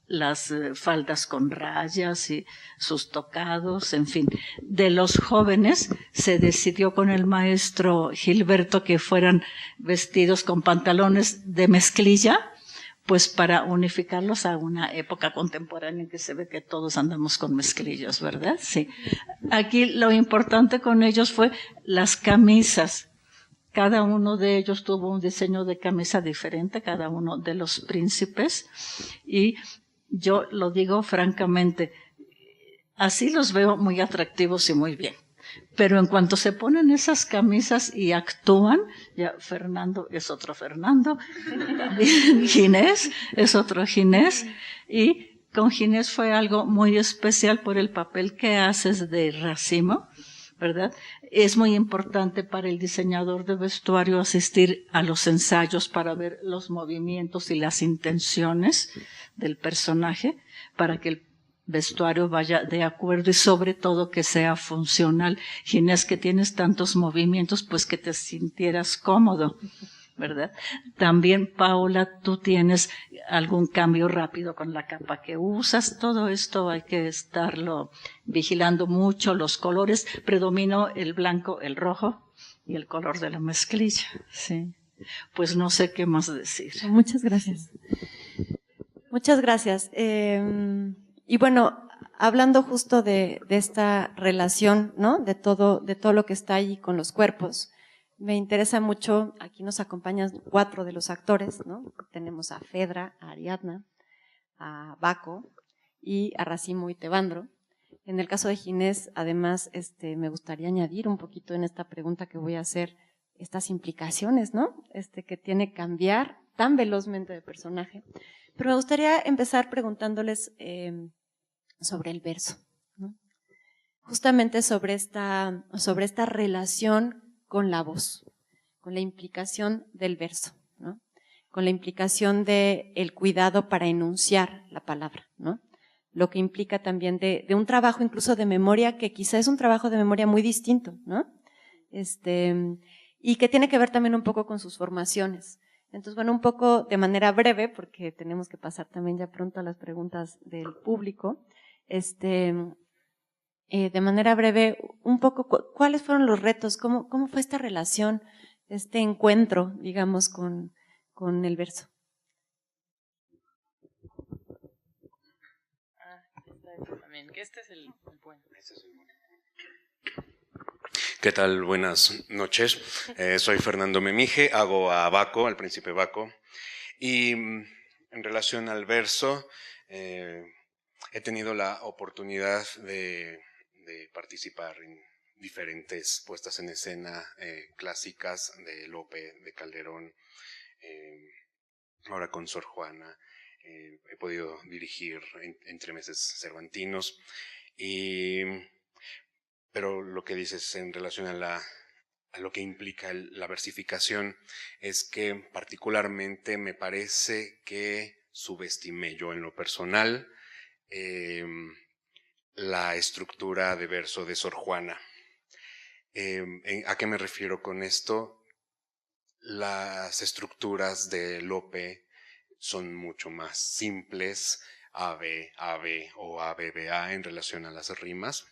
las faldas con rayas y sus tocados, en fin. De los jóvenes se decidió con el maestro Gilberto que fueran vestidos con pantalones de mezclilla, pues para unificarlos a una época contemporánea en que se ve que todos andamos con mezclillos, ¿verdad? Sí. Aquí lo importante con ellos fue las camisas. Cada uno de ellos tuvo un diseño de camisa diferente, cada uno de los príncipes, y yo lo digo francamente, así los veo muy atractivos y muy bien. Pero en cuanto se ponen esas camisas y actúan, ya Fernando es otro Fernando, Ginés es otro Ginés, y con Ginés fue algo muy especial por el papel que haces de Racimo, ¿verdad? Es muy importante para el diseñador de vestuario asistir a los ensayos para ver los movimientos y las intenciones del personaje, para que el vestuario vaya de acuerdo y sobre todo que sea funcional. Ginés, que tienes tantos movimientos, pues que te sintieras cómodo, ¿verdad? También, Paula, tú tienes algún cambio rápido con la capa que usas. Todo esto hay que estarlo vigilando mucho. Los colores, predominó el blanco, el rojo y el color de la mezclilla. Sí. Pues no sé qué más decir. Muchas gracias. Muchas gracias. Y bueno, hablando justo de esta relación, ¿no? De todo lo que está ahí con los cuerpos, me interesa mucho, aquí nos acompañan 4 de los actores, ¿no? Tenemos a Fedra, a Ariadna, a Baco y a Racimo y Tevandro. En el caso de Ginés, además, me gustaría añadir un poquito en esta pregunta que voy a hacer, estas implicaciones, ¿no? Que tiene cambiar tan velozmente de personaje. Pero me gustaría empezar preguntándoles sobre el verso, ¿no? Justamente sobre esta relación con la voz, con la implicación del verso, ¿no? Con la implicación del cuidado para enunciar la palabra, ¿no? Lo que implica también de un trabajo incluso de memoria, que quizá es un trabajo de memoria muy distinto, ¿no? Y que tiene que ver también un poco con sus formaciones. Entonces, bueno, un poco de manera breve, porque tenemos que pasar también ya pronto a las preguntas del público, de manera breve, un poco, ¿cuáles fueron los retos? ¿Cómo fue esta relación, este encuentro, digamos, con el verso? Este es el poema. ¿Qué tal? Buenas noches. Soy Fernando Memije, hago a Baco, al príncipe Baco. Y en relación al verso, he tenido la oportunidad de participar en diferentes puestas en escena clásicas de Lope, de Calderón, ahora con Sor Juana. He podido dirigir entremeses cervantinos, pero lo que dices en relación a lo que implica la versificación es que particularmente me parece que subestimé yo en lo personal la estructura de verso de Sor Juana. ¿A qué me refiero con esto? Las estructuras de Lope son mucho más simples, ave, ave o ABBA en relación a las rimas.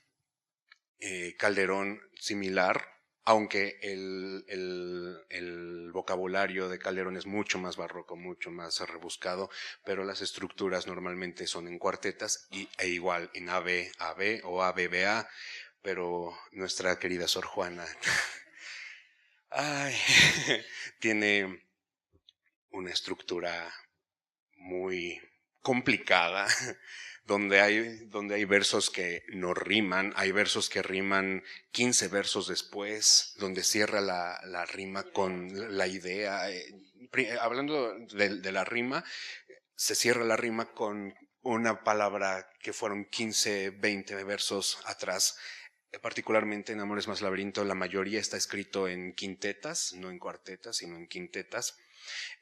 Calderón similar, aunque el vocabulario de Calderón es mucho más barroco, mucho más rebuscado, pero las estructuras normalmente son en cuartetas e igual en ave, ave o ABBA, pero nuestra querida Sor Juana tiene una estructura muy complicada, donde hay versos que no riman, hay versos que riman 15 versos después, donde cierra la rima con la idea. Hablando de la rima, se cierra la rima con una palabra que fueron 15, 20 versos atrás. Particularmente en Amores más laberinto, la mayoría está escrito en quintetas, no en cuartetas, sino en quintetas.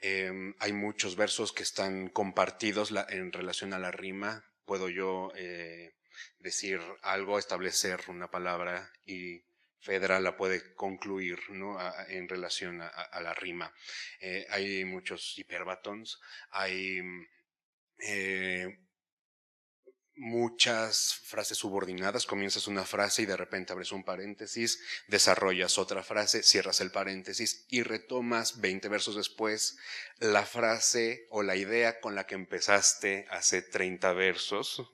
Hay muchos versos que están compartidos en relación a la rima. Puedo yo decir algo, establecer una palabra y Fedra la puede concluir, ¿no? En relación a la rima. Hay muchos hiperbatons, hay muchas frases subordinadas. Comienzas una frase y de repente abres un paréntesis, desarrollas otra frase, cierras el paréntesis y retomas 20 versos después la frase o la idea con la que empezaste hace 30 versos.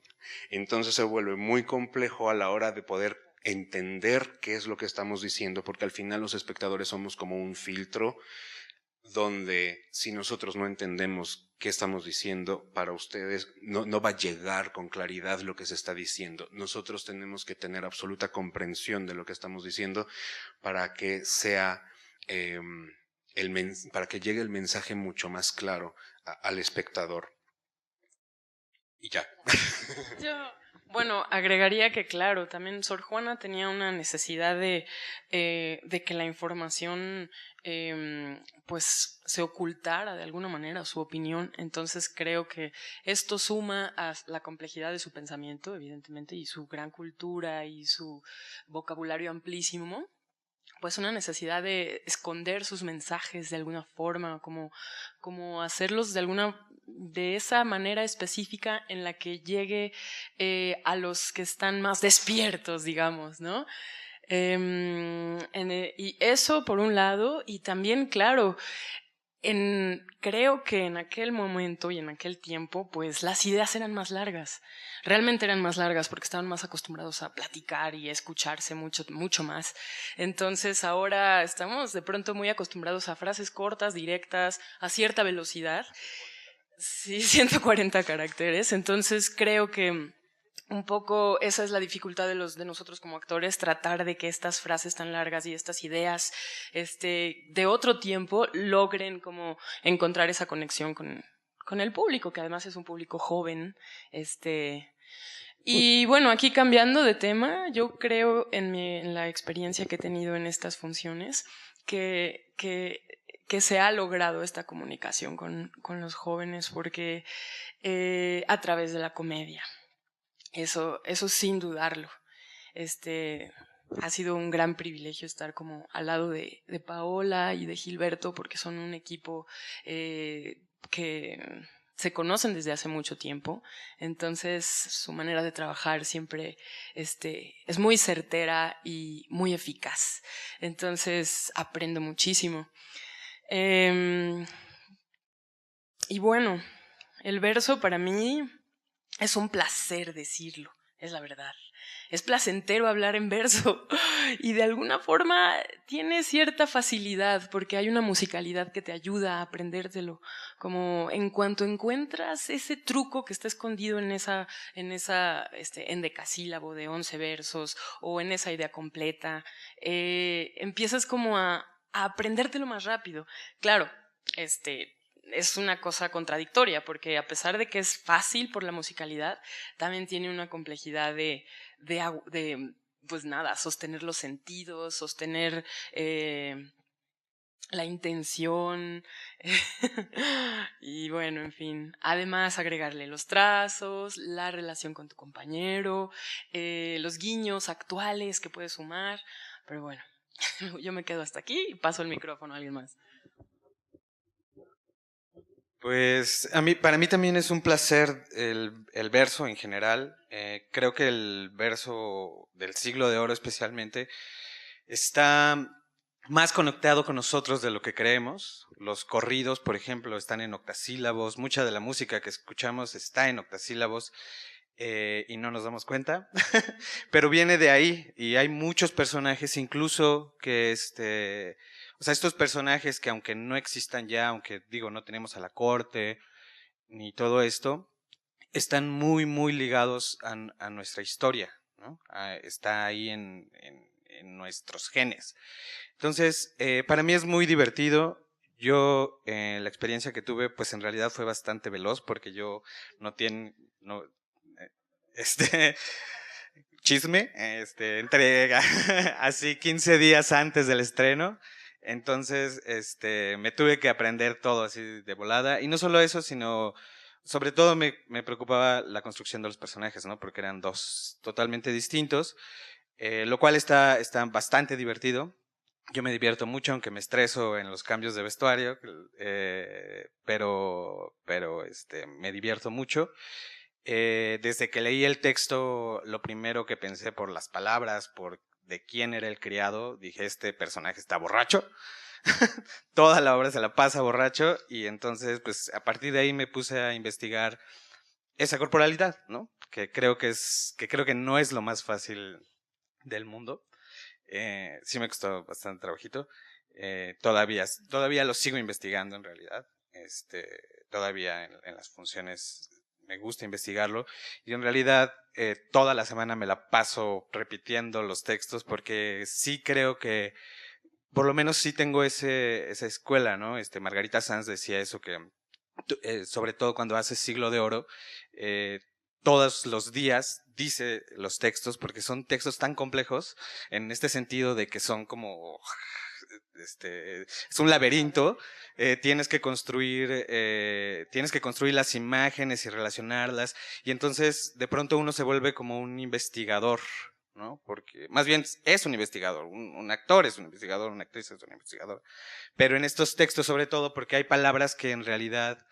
Entonces se vuelve muy complejo a la hora de poder entender qué es lo que estamos diciendo, porque al final los espectadores somos como un filtro donde si nosotros no entendemos qué estamos diciendo, para ustedes no va a llegar con claridad lo que se está diciendo. Nosotros tenemos que tener absoluta comprensión de lo que estamos diciendo para que sea para que llegue el mensaje mucho más claro al espectador. Y ya. Bueno, agregaría que claro, también Sor Juana tenía una necesidad de que la información pues se ocultara de alguna manera su opinión. Entonces creo que esto suma a la complejidad de su pensamiento, evidentemente, y su gran cultura y su vocabulario amplísimo, pues una necesidad de esconder sus mensajes de alguna forma, como hacerlos de esa manera específica en la que llegue a los que están más despiertos, digamos, ¿no? Y eso por un lado, y también, claro, creo que en aquel momento y en aquel tiempo, pues las ideas eran más largas. Realmente eran más largas porque estaban más acostumbrados a platicar y a escucharse mucho más. Entonces ahora estamos de pronto muy acostumbrados a frases cortas, directas, a cierta velocidad. Sí, 140 caracteres. Entonces creo que un poco esa es la dificultad de nosotros como actores, tratar de que estas frases tan largas y estas ideas de otro tiempo logren como encontrar esa conexión con el público, que además es un público joven. Y bueno, aquí cambiando de tema, yo creo en la experiencia que he tenido en estas funciones que se ha logrado esta comunicación con los jóvenes porque a través de la comedia. Eso sin dudarlo. Ha sido un gran privilegio estar como al lado de Paola y de Gilberto, porque son un equipo que se conocen desde hace mucho tiempo. Entonces su manera de trabajar siempre es muy certera y muy eficaz. Entonces aprendo muchísimo. Y bueno, el verso para mí es un placer decirlo, es la verdad. Es placentero hablar en verso y de alguna forma tiene cierta facilidad porque hay una musicalidad que te ayuda a aprendértelo. Como en cuanto encuentras ese truco que está escondido en esa endecasílabo de 11 versos o en esa idea completa, empiezas como a aprendértelo más rápido. Claro, es una cosa contradictoria porque a pesar de que es fácil por la musicalidad, también tiene una complejidad de pues nada, sostener los sentidos, sostener la intención y bueno, en fin, además agregarle los trazos, la relación con tu compañero, los guiños actuales que puedes sumar, pero bueno, yo me quedo hasta aquí y paso el micrófono a alguien más. Pues para mí también es un placer el verso en general. Creo que el verso del Siglo de Oro especialmente está más conectado con nosotros de lo que creemos. Los corridos, por ejemplo, están en octasílabos. Mucha de la música que escuchamos está en octasílabos y no nos damos cuenta. Pero viene de ahí y hay muchos personajes incluso que o sea, estos personajes que aunque no existan ya, aunque digo, no tenemos a la corte ni todo esto, están muy, muy ligados a nuestra historia, ¿no? Está ahí en nuestros genes. Entonces, para mí es muy divertido. Yo, la experiencia que tuve, pues en realidad fue bastante veloz, porque yo chisme, entré así 15 días antes del estreno. Entonces, me tuve que aprender todo así de volada. Y no solo eso, sino sobre todo me preocupaba la construcción de los personajes, ¿no? Porque eran dos totalmente distintos, lo cual está bastante divertido. Yo me divierto mucho, aunque me estreso en los cambios de vestuario, pero me divierto mucho. Desde que leí el texto, lo primero que pensé por las palabras, por de quién era el criado, dije, este personaje está borracho. Toda la obra se la pasa borracho, y entonces, pues, a partir de ahí me puse a investigar esa corporalidad, ¿no? Que creo que no es lo más fácil del mundo. Sí me costó bastante trabajito. Todavía lo sigo investigando en realidad. Todavía en las funciones me gusta investigarlo, y en realidad toda la semana me la paso repitiendo los textos, porque sí creo que por lo menos sí tengo esa escuela, ¿no? Margarita Sanz decía eso, que sobre todo cuando hace Siglo de Oro, todos los días dice los textos, porque son textos tan complejos en este sentido de que son como es un laberinto. Tienes que construir las imágenes y relacionarlas, y entonces de pronto uno se vuelve como un investigador, ¿no? Porque más bien es un investigador, un actor es un investigador, una actriz es un investigador, pero en estos textos sobre todo porque hay palabras que en realidad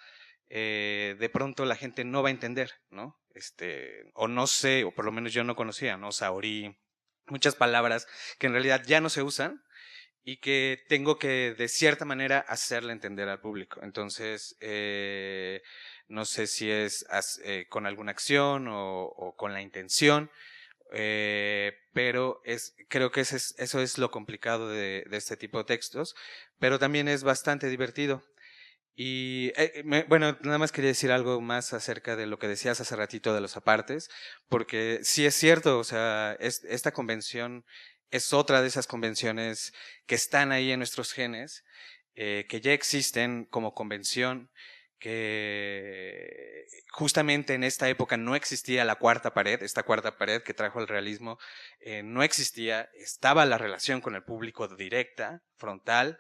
de pronto la gente no va a entender, ¿no? O no sé, o por lo menos yo no conocía, ¿no? Saorí, muchas palabras que en realidad ya no se usan, y que tengo que, de cierta manera, hacerle entender al público. Entonces, no sé si es con alguna acción o con la intención, pero creo que eso es lo complicado de este tipo de textos, pero también es bastante divertido. Y bueno, nada más quería decir algo más acerca de lo que decías hace ratito de los apartes, porque sí es cierto, o sea, esta convención es otra de esas convenciones que están ahí en nuestros genes, que ya existen como convención, que justamente en esta época no existía la cuarta pared, esta cuarta pared que trajo el realismo, no existía, estaba la relación con el público directa, frontal,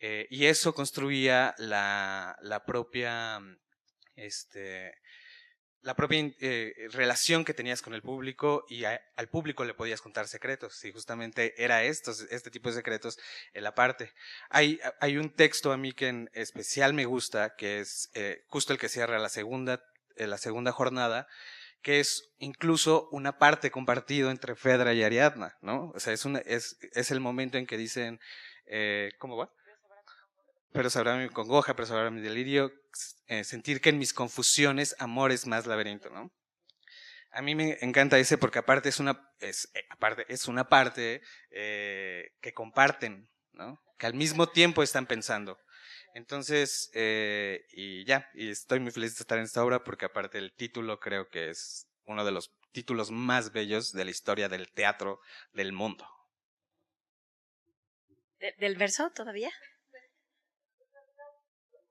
y eso construía la propia relación que tenías con el público, y al público le podías contar secretos, y justamente era este tipo de secretos en la parte. Hay un texto a mí que en especial me gusta, que es justo el que cierra la segunda jornada, que es incluso una parte compartido entre Fedra y Ariadna, ¿no? O sea, es el momento en que dicen, ¿cómo va? Pero sabrá mi congoja, pero sabrá mi delirio, sentir que en mis confusiones amor es más laberinto, ¿no? A mí me encanta ese, porque aparte es una parte que comparten, ¿no? Que al mismo tiempo están pensando. Entonces, y estoy muy feliz de estar en esta obra, porque aparte el título creo que es uno de los títulos más bellos de la historia del teatro del mundo. ¿Del verso todavía?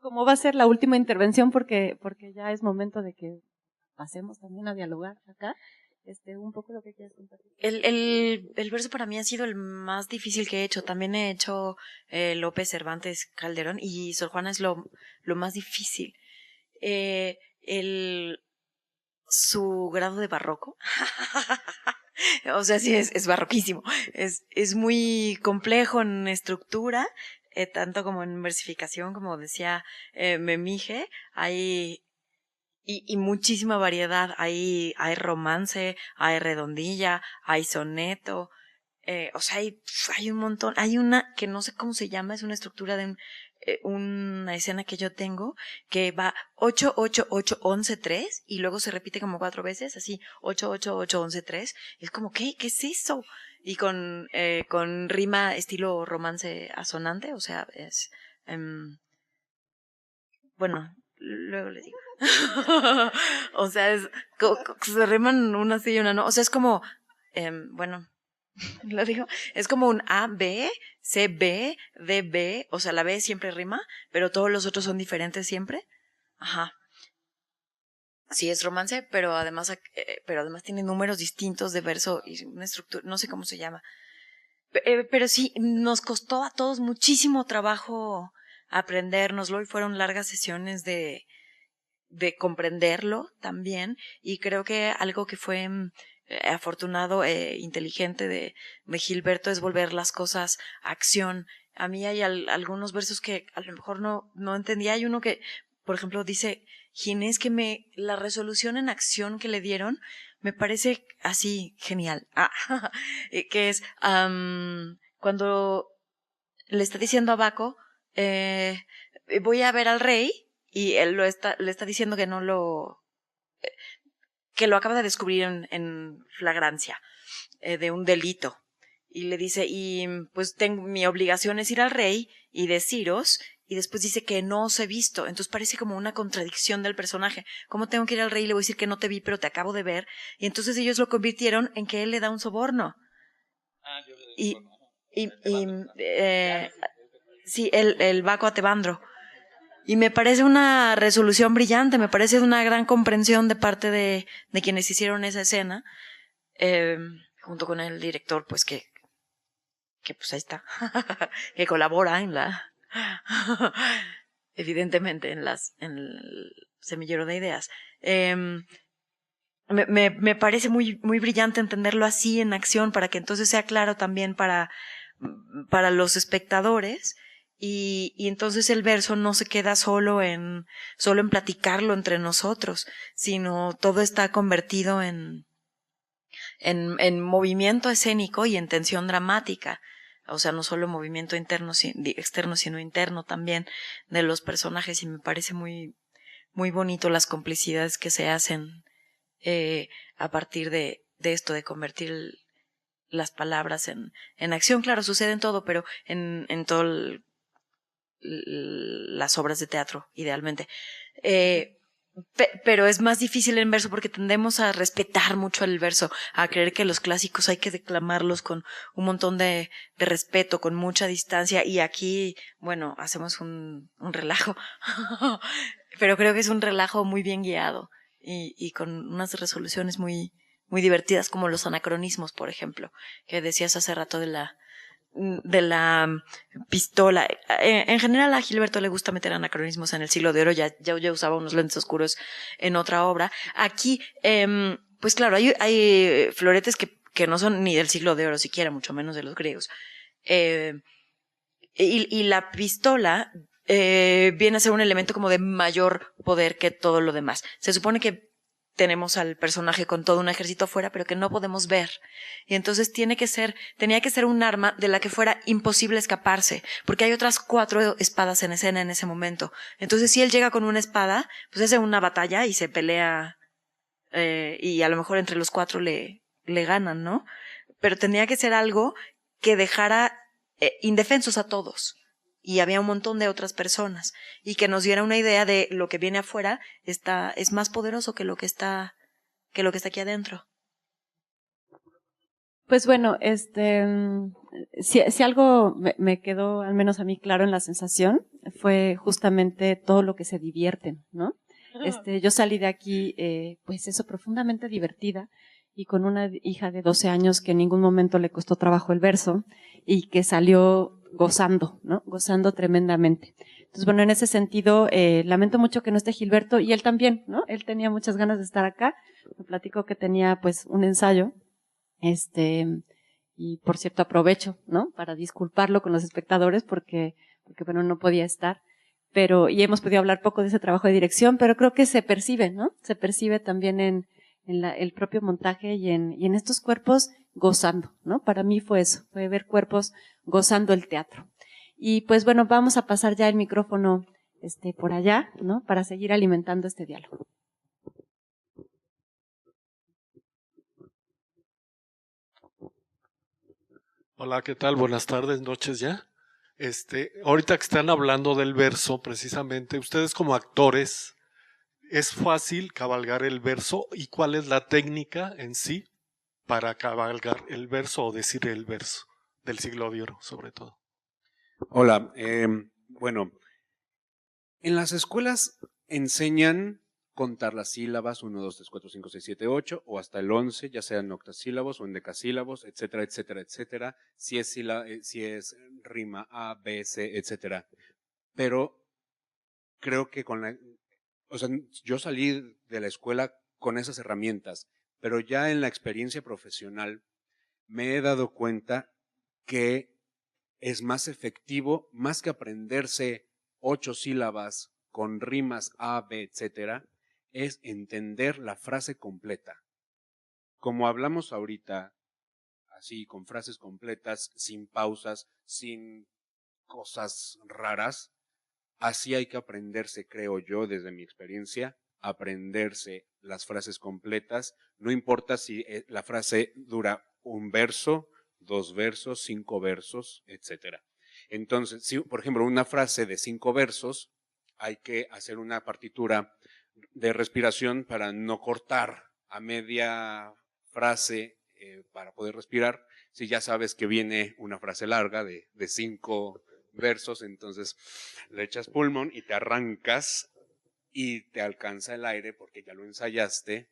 ¿Cómo va a ser la última intervención? Porque ya es momento de que pasemos también a dialogar acá. Un poco lo que quieras compartir. El verso para mí ha sido el más difícil que he hecho. También he hecho Lope, Cervantes, Calderón, y Sor Juana es lo más difícil. Su grado de barroco, o sea, sí es barroquísimo. Es muy complejo en estructura, tanto como en versificación, como decía Memije. Hay y muchísima variedad. Hay romance, hay redondilla, hay soneto, o sea, hay un montón. Hay una que no sé cómo se llama, es una estructura de una escena que yo tengo que va 8, 8, 8, 11, 3 y luego se repite como 4 veces, así 8, 8, 8, 11, 3. Es como, ¿qué es eso? Y con rima estilo romance asonante, o sea, bueno, luego les digo. O sea, se riman una sí y una no. O sea, es como, bueno, lo digo, es como un A, B, C, B, D, B. O sea, la B siempre rima, pero todos los otros son diferentes siempre. Ajá. Sí, es romance, pero además tiene números distintos de verso y una estructura, no sé cómo se llama. Pero sí, nos costó a todos muchísimo trabajo aprendérnoslo y fueron largas sesiones de comprenderlo también, y creo que algo que fue afortunado inteligente de Gilberto es volver las cosas a acción. A mí hay algunos versos que a lo mejor no entendía. Hay uno que, por ejemplo, dice Ginés, que la resolución en acción que le dieron me parece así genial, que es cuando le está diciendo a Baco, voy a ver al rey, y él le está diciendo que que lo acaba de descubrir en flagrancia de un delito, y le dice, y pues mi obligación es ir al rey y deciros, y después dice que no os he visto. Entonces parece como una contradicción del personaje. ¿Cómo tengo que ir al rey y le voy a decir que no te vi pero te acabo de ver? Y entonces ellos lo convirtieron en que él le da un soborno. Sí, el Baco a Tebandro. Y me parece una resolución brillante, me parece una gran comprensión de parte de quienes hicieron esa escena, junto con el director, pues que pues ahí está, que colabora evidentemente en el semillero de ideas. Me parece muy, muy brillante entenderlo así en acción, para que entonces sea claro también para los espectadores. Y entonces el verso no se queda solo en platicarlo entre nosotros, sino todo está convertido en movimiento escénico y en tensión dramática. O sea, no solo movimiento externo, sino interno también de los personajes, y me parece muy, muy bonito las complicidades que se hacen a partir de esto, de convertir las palabras en acción. Claro, sucede en todo, pero en todo las obras de teatro, idealmente. Pero es más difícil en verso porque tendemos a respetar mucho el verso, a creer que los clásicos hay que declamarlos con un montón de respeto, con mucha distancia, y aquí, bueno, hacemos un relajo, pero creo que es un relajo muy bien guiado y con unas resoluciones muy, muy divertidas, como los anacronismos, por ejemplo, que decías hace rato de la pistola. En general a Gilberto le gusta meter anacronismos en el Siglo de Oro, ya usaba unos lentes oscuros en otra obra. Aquí, pues claro, hay floretes que no son ni del Siglo de Oro siquiera, mucho menos de los griegos. Y la pistola viene a ser un elemento como de mayor poder que todo lo demás. Se supone que tenemos al personaje con todo un ejército afuera, pero que no podemos ver. Y entonces tenía que ser un arma de la que fuera imposible escaparse, porque hay otras 4 espadas en escena en ese momento. Entonces, si él llega con una espada, pues hace una batalla y se pelea, y a lo mejor entre los 4 le ganan, ¿no? Pero tenía que ser algo que dejara indefensos a todos. Y había un montón de otras personas, y que nos diera una idea de lo que viene afuera es más poderoso que lo que está aquí adentro. Pues bueno, si algo me quedó, al menos a mí, claro en la sensación, fue justamente todo lo que se divierten, ¿no? Yo salí de aquí, pues eso, profundamente divertida, y con una hija de 12 años que en ningún momento le costó trabajo el verso, y que salió gozando, ¿no? Gozando tremendamente. Entonces, bueno, en ese sentido, lamento mucho que no esté Gilberto, y él también, ¿no? Él tenía muchas ganas de estar acá. Me platicó que tenía, pues, un ensayo, y por cierto aprovecho, ¿no? Para disculparlo con los espectadores porque bueno, no podía estar. Y hemos podido hablar poco de ese trabajo de dirección, pero creo que se percibe, ¿no? Se percibe también en el propio montaje y en estos cuerpos gozando, ¿no? Para mí fue eso, fue ver cuerpos gozando el teatro. Y pues bueno, vamos a pasar ya el micrófono por allá, ¿no? Para seguir alimentando este diálogo. Hola, ¿qué tal? Buenas tardes, noches ya. Ahorita que están hablando del verso, precisamente, ustedes como actores, ¿es fácil cabalgar el verso y cuál es la técnica en sí para cabalgar el verso o decir el verso del siglo de oro, sobre todo? Hola, bueno, en las escuelas enseñan contar las sílabas 1, 2, 3, 4, 5, 6, 7, 8 o hasta el 11, ya sea en octasílabos o en decasílabos, etcétera, etcétera, etcétera, si es rima A, B, C, etcétera. Pero creo que o sea, yo salí de la escuela con esas herramientas, pero ya en la experiencia profesional me he dado cuenta que es más efectivo, más que aprenderse 8 sílabas con rimas A, B, etcétera, es entender la frase completa. Como hablamos ahorita, así con frases completas, sin pausas, sin cosas raras, así hay que aprenderse, creo yo, desde mi experiencia, aprenderse las frases completas, no importa si la frase dura un verso, 2 versos, 5 versos, etcétera. Entonces, si, por ejemplo, una frase de 5 versos, hay que hacer una partitura de respiración para no cortar a media frase para poder respirar. Si ya sabes que viene una frase larga de 5 versos, entonces le echas pulmón y te arrancas y te alcanza el aire porque ya lo ensayaste.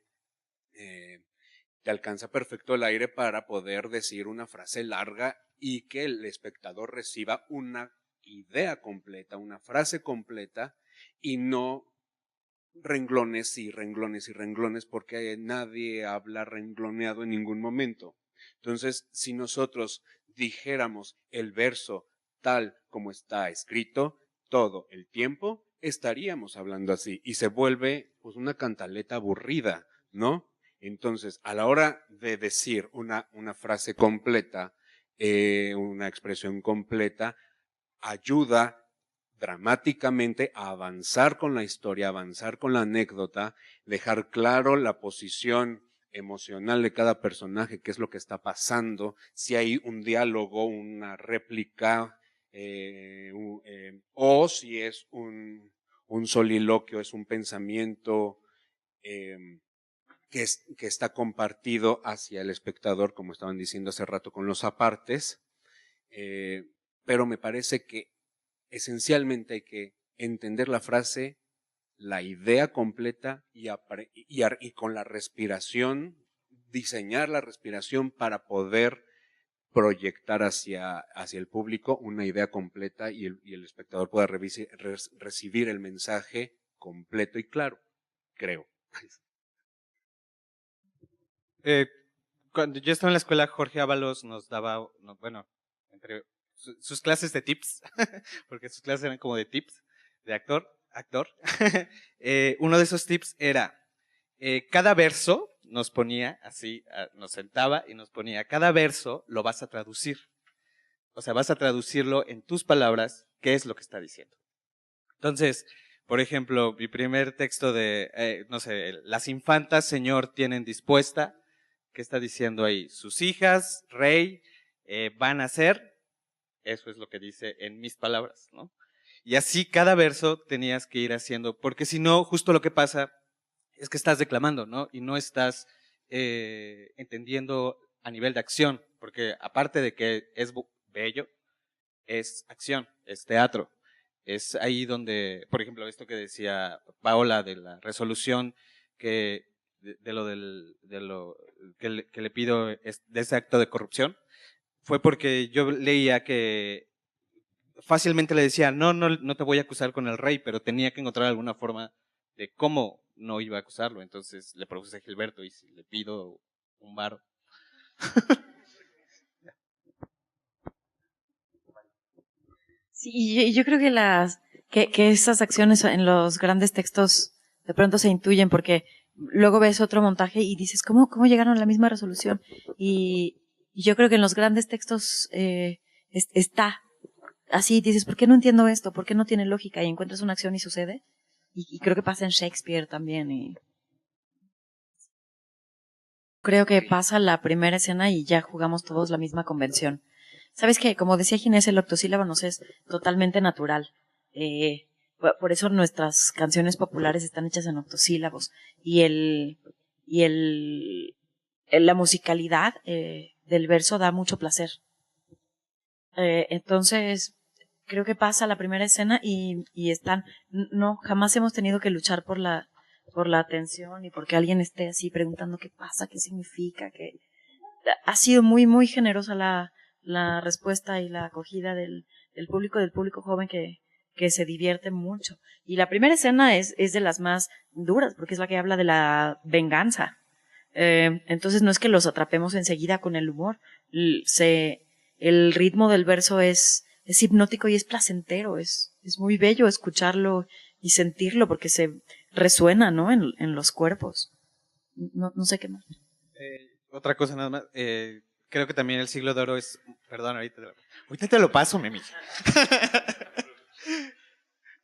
Te alcanza perfecto el aire para poder decir una frase larga y que el espectador reciba una idea completa, una frase completa y no renglones y renglones y renglones, porque nadie habla rengloneado en ningún momento. Entonces, si nosotros dijéramos el verso tal como está escrito todo el tiempo, estaríamos hablando así y se vuelve pues una cantaleta aburrida, ¿no? Entonces, a la hora de decir una frase completa, una expresión completa, ayuda dramáticamente a avanzar con la historia, avanzar con la anécdota, dejar claro la posición emocional de cada personaje, qué es lo que está pasando, si hay un diálogo, una réplica, o si es un soliloquio, es un pensamiento que está compartido hacia el espectador, como estaban diciendo hace rato con los apartes, pero me parece que esencialmente hay que entender la frase, la idea completa y con la respiración, diseñar la respiración para poder proyectar hacia el público una idea completa y el espectador pueda recibir el mensaje completo y claro, creo. Cuando yo estaba en la escuela, Jorge Ábalos nos daba, bueno, entre sus clases de tips, porque sus clases eran como de tips, de actor. Uno de esos tips era, cada verso nos ponía así, nos sentaba y nos ponía, cada verso lo vas a traducir. O sea, vas a traducirlo en tus palabras, qué es lo que está diciendo. Entonces, por ejemplo, mi primer texto de, no sé, las infantas, señor, tienen dispuesta, ¿qué está diciendo ahí? Sus hijas, rey, van a ser. Eso es lo que dice en mis palabras, ¿no? Y así cada verso tenías que ir haciendo, porque si no, justo lo que pasa es que estás declamando, ¿no? Y no estás entendiendo a nivel de acción, porque aparte de que es bello, es acción, es teatro. Es ahí donde, por ejemplo, esto que decía Paola de la resolución que de lo que le pido de ese acto de corrupción, fue porque yo leía que fácilmente le decía, no te voy a acusar con el rey, pero tenía que encontrar alguna forma de cómo no iba a acusarlo. Entonces le propuse a Gilberto y le pido un varo. Sí, y yo creo que esas acciones en los grandes textos de pronto se intuyen porque luego ves otro montaje y dices, ¿cómo llegaron a la misma resolución? Y yo creo que en los grandes textos está así, dices, ¿por qué no entiendo esto? ¿Por qué no tiene lógica? Y encuentras una acción y sucede. Y creo que pasa en Shakespeare también. Y creo que pasa la primera escena y ya jugamos todos la misma convención. ¿Sabes qué? Como decía Ginés, el octosílabo nos es totalmente natural. por eso nuestras canciones populares están hechas en octosílabos y la musicalidad del verso da mucho placer. Entonces, creo que pasa la primera escena y jamás hemos tenido que luchar por la atención y porque alguien esté así preguntando qué pasa, qué significa, ha sido muy, muy generosa la respuesta y la acogida del público joven que se divierte mucho. Y la primera escena es de las más duras, porque es la que habla de la venganza. Entonces no es que los atrapemos enseguida con el humor. El ritmo del verso es hipnótico y es placentero, es muy bello escucharlo y sentirlo porque se resuena, ¿no? en los cuerpos. No sé qué más. Otra cosa nada más, creo que también el siglo de oro es, perdón, ahorita te lo paso, Memi.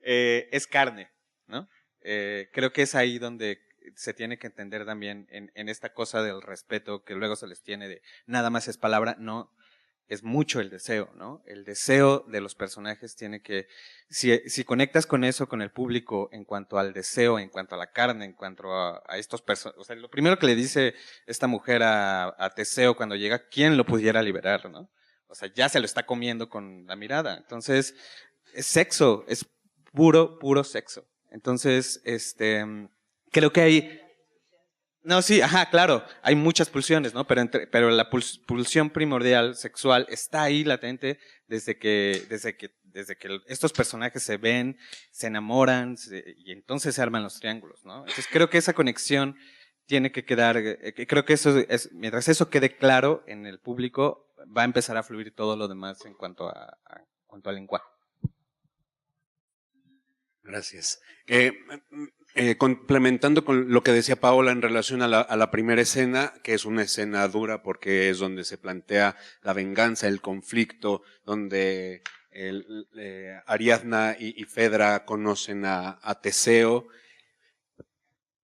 Es carne, ¿no? Creo que es ahí donde se tiene que entender también en esta cosa del respeto que luego se les tiene de nada más es palabra, no, es mucho el deseo, ¿no? El deseo de los personajes tiene que, si conectas con eso, con el público, en cuanto al deseo, en cuanto a la carne, en cuanto a estos personajes, o sea, lo primero que le dice esta mujer a Teseo cuando llega, ¿quién lo pudiera liberar, no? O sea, ya se lo está comiendo con la mirada. Entonces, es sexo, es puro sexo. Entonces, creo que hay... No, sí, ajá, claro, hay muchas pulsiones, ¿no? Pero la pulsión primordial sexual está ahí latente desde que estos personajes se ven, se enamoran y entonces se arman los triángulos, ¿no? Entonces creo que esa conexión tiene que quedar, creo que mientras eso quede claro en el público, va a empezar a fluir todo lo demás en cuanto al lenguaje. Gracias. Complementando con lo que decía Paola en relación a la primera escena, que es una escena dura porque es donde se plantea la venganza, el conflicto, donde Ariadna y Fedra conocen a Teseo.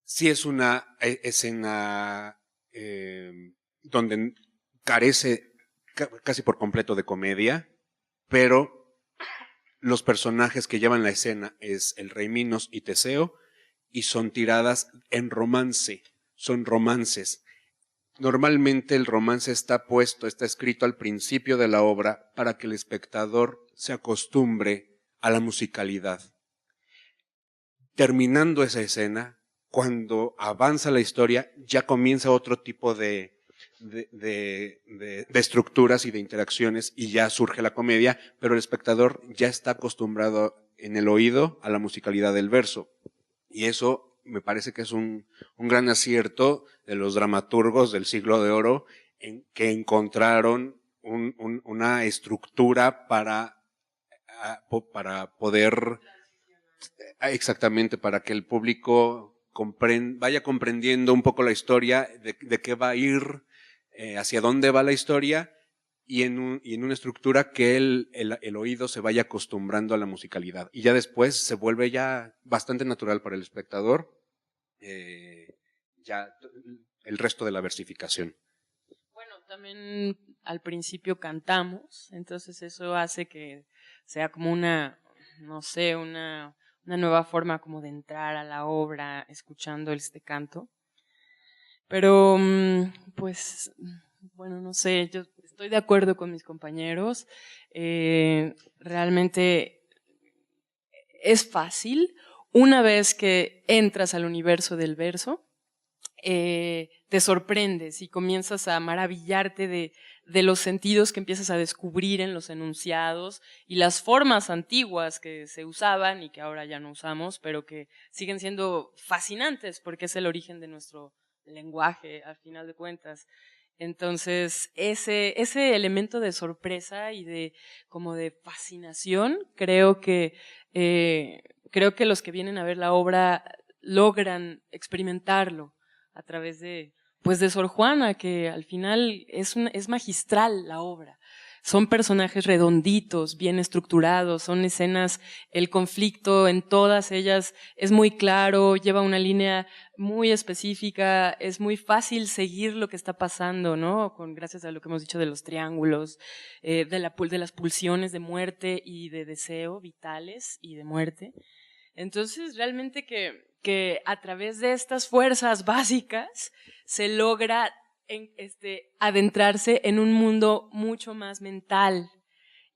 Sí es una escena donde carece casi por completo de comedia, pero los personajes que llevan la escena es el rey Minos y Teseo, y son tiradas en romance, son romances. Normalmente el romance está escrito al principio de la obra para que el espectador se acostumbre a la musicalidad. Terminando esa escena, cuando avanza la historia, ya comienza otro tipo de estructuras y de interacciones y ya surge la comedia, pero el espectador ya está acostumbrado en el oído a la musicalidad del verso. Y eso me parece que es un gran acierto de los dramaturgos del siglo de oro, en que encontraron una estructura para poder, exactamente, para que el público vaya comprendiendo un poco la historia, de qué va a ir, hacia dónde va la historia, y en una estructura que el oído se vaya acostumbrando a la musicalidad. Y ya después se vuelve ya bastante natural para el espectador, ya el resto de la versificación. Bueno, también al principio cantamos, entonces eso hace que sea como una nueva forma como de entrar a la obra escuchando este canto. Pero, pues, bueno, no sé, yo estoy de acuerdo con mis compañeros. Realmente es fácil. Una vez que entras al universo del verso, te sorprendes y comienzas a maravillarte de los sentidos que empiezas a descubrir en los enunciados y las formas antiguas que se usaban y que ahora ya no usamos, pero que siguen siendo fascinantes porque es el origen de nuestro lenguaje, al final de cuentas. Entonces, ese elemento de sorpresa y como de fascinación, creo que los que vienen a ver la obra logran experimentarlo a través de Sor Juana, que al final es magistral la obra. Son personajes redonditos, bien estructurados, son escenas, el conflicto en todas ellas es muy claro, lleva una línea muy específica, es muy fácil seguir lo que está pasando, ¿no? Gracias a lo que hemos dicho de los triángulos, de las pulsiones de muerte y de deseo vitales y de muerte. Entonces, realmente que a través de estas fuerzas básicas se logra adentrarse en un mundo mucho más mental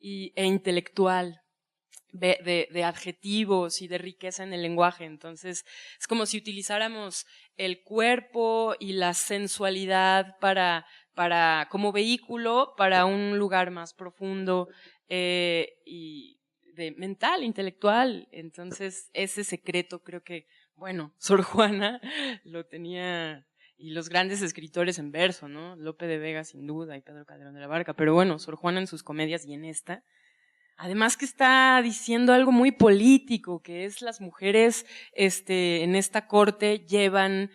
e intelectual, de adjetivos y de riqueza en el lenguaje. Entonces, es como si utilizáramos el cuerpo y la sensualidad como vehículo para un lugar más profundo y mental, intelectual. Entonces, ese secreto creo que, bueno, Sor Juana lo tenía, y los grandes escritores en verso, ¿no? Lope de Vega sin duda y Pedro Calderón de la Barca, pero bueno, Sor Juana en sus comedias y en esta, además que está diciendo algo muy político, que es las mujeres en esta corte llevan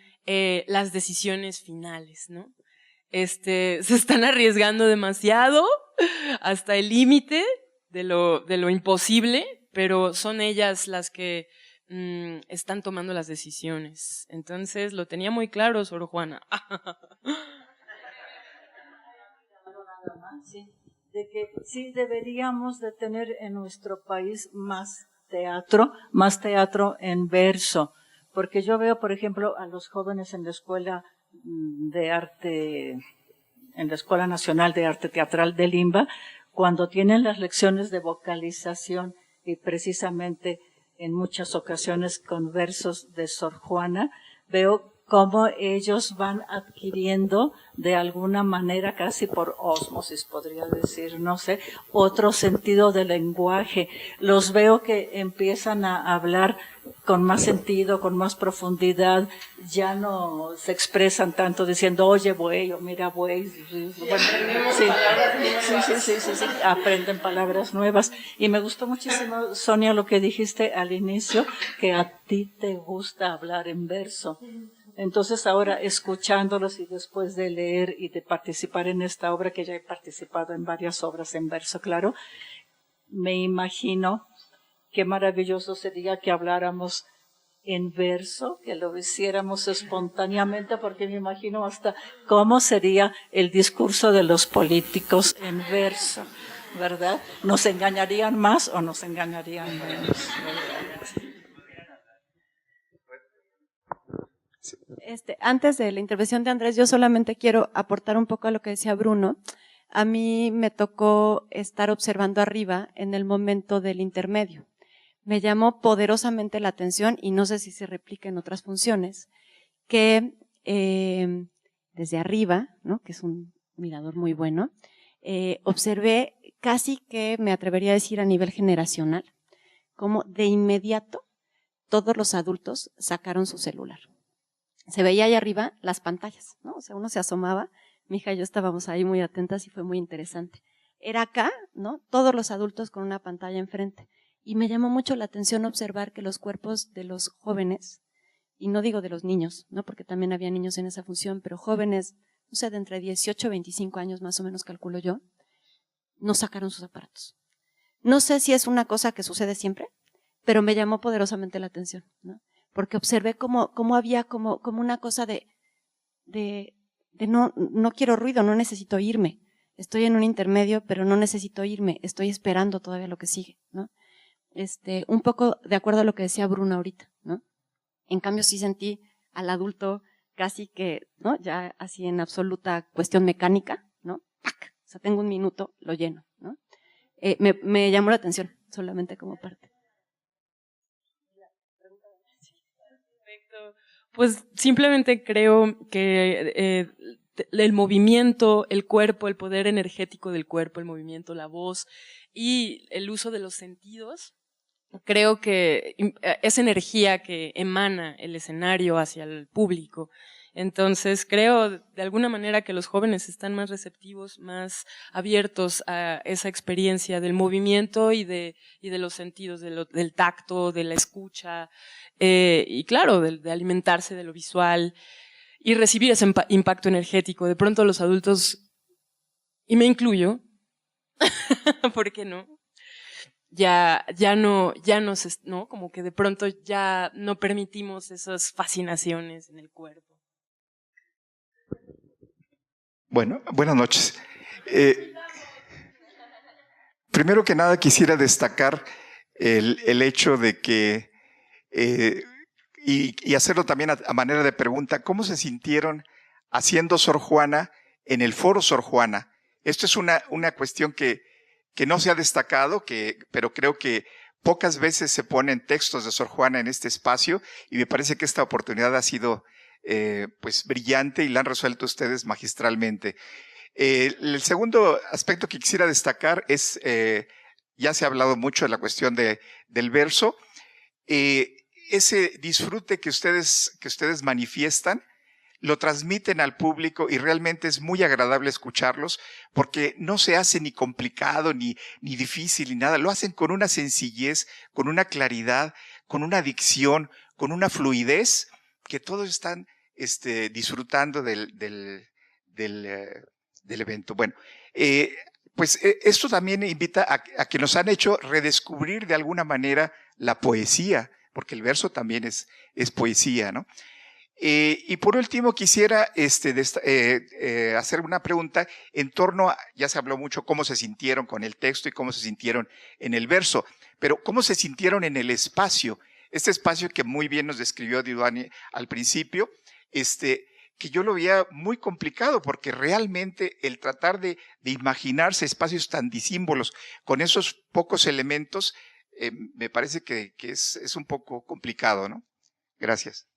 las decisiones finales, ¿no? Se están arriesgando demasiado hasta el límite de lo imposible, pero son ellas las que están tomando las decisiones. Entonces lo tenía muy claro Sor Juana. Sí, de que sí deberíamos de tener en nuestro país más teatro en verso, porque yo veo, por ejemplo, a los jóvenes en la escuela de arte, en la Escuela Nacional de Arte Teatral de Limba, cuando tienen las lecciones de vocalización y precisamente en muchas ocasiones con versos de Sor Juana, veo cómo ellos van adquiriendo de alguna manera, casi por ósmosis podría decir, no sé, otro sentido del lenguaje. Los veo que empiezan a hablar con más sentido, con más profundidad, ya no se expresan tanto diciendo, oye buey, o mira buey. Bueno, sí, aprenden palabras nuevas. Y me gustó muchísimo, Sonia, lo que dijiste al inicio, que a ti te gusta hablar en verso. Entonces ahora, escuchándolos y después de leer y de participar en esta obra, que ya he participado en varias obras en verso, claro, me imagino qué maravilloso sería que habláramos en verso, que lo hiciéramos espontáneamente, porque me imagino hasta cómo sería el discurso de los políticos en verso, ¿verdad? ¿Nos engañarían más o nos engañarían menos? Antes de la intervención de Andrés, yo solamente quiero aportar un poco a lo que decía Bruno. A mí me tocó estar observando arriba en el momento del intermedio. Me llamó poderosamente la atención, y no sé si se replica en otras funciones, que desde arriba, ¿no?, que es un mirador muy bueno, observé casi que me atrevería a decir a nivel generacional, como de inmediato todos los adultos sacaron su celular. Se veía ahí arriba las pantallas, ¿no? O sea, uno se asomaba, mi hija y yo estábamos ahí muy atentas y fue muy interesante. Era acá, ¿no?, todos los adultos con una pantalla enfrente. Y me llamó mucho la atención observar que los cuerpos de los jóvenes, y no digo de los niños, ¿no?, porque también había niños en esa función, pero jóvenes, no sé, de entre 18 y 25 años más o menos calculo yo, no sacaron sus aparatos. No sé si es una cosa que sucede siempre, pero me llamó poderosamente la atención, ¿no? Porque observé cómo había como una cosa de no quiero ruido, no necesito irme. Estoy en un intermedio, pero no necesito irme, estoy esperando todavía lo que sigue, ¿no? Un poco de acuerdo a lo que decía Bruno ahorita, ¿no? En cambio sí sentí al adulto casi que, ¿no?, ya así en absoluta cuestión mecánica, ¿no? ¡Pac! O sea, tengo un minuto, lo lleno, ¿no? Me llamó la atención, solamente como parte. Pues simplemente creo que el movimiento, el cuerpo, el poder energético del cuerpo, el movimiento, la voz y el uso de los sentidos, creo que es energía que emana el escenario hacia el público. Entonces creo de alguna manera que los jóvenes están más receptivos, más abiertos a esa experiencia del movimiento y de los sentidos, del tacto, de la escucha, y claro, de alimentarse de lo visual y recibir ese impacto energético. De pronto los adultos, y me incluyo, ¿por qué no? Ya no, como que de pronto ya no permitimos esas fascinaciones en el cuerpo. Bueno, buenas noches. Primero que nada quisiera destacar el hecho de que y hacerlo también a manera de pregunta, ¿cómo se sintieron haciendo Sor Juana en el foro Sor Juana? Esto es una cuestión que no se ha destacado, pero creo que pocas veces se ponen textos de Sor Juana en este espacio y me parece que esta oportunidad ha sido pues brillante y la han resuelto ustedes magistralmente. El segundo aspecto que quisiera destacar es, ya se ha hablado mucho de la cuestión del verso, ese disfrute que ustedes manifiestan, lo transmiten al público y realmente es muy agradable escucharlos porque no se hace ni complicado, ni difícil, ni nada. Lo hacen con una sencillez, con una claridad, con una dicción, con una fluidez que todos están disfrutando del evento. Bueno, pues esto también invita a que nos han hecho redescubrir de alguna manera la poesía, porque el verso también es poesía, ¿no? Y por último quisiera hacer una pregunta en torno a, ya se habló mucho cómo se sintieron con el texto y cómo se sintieron en el verso, pero cómo se sintieron en el espacio, este espacio que muy bien nos describió Didoni al principio, que yo lo veía muy complicado porque realmente el tratar de imaginarse espacios tan disímbolos con esos pocos elementos, me parece que es un poco complicado, ¿no? Gracias.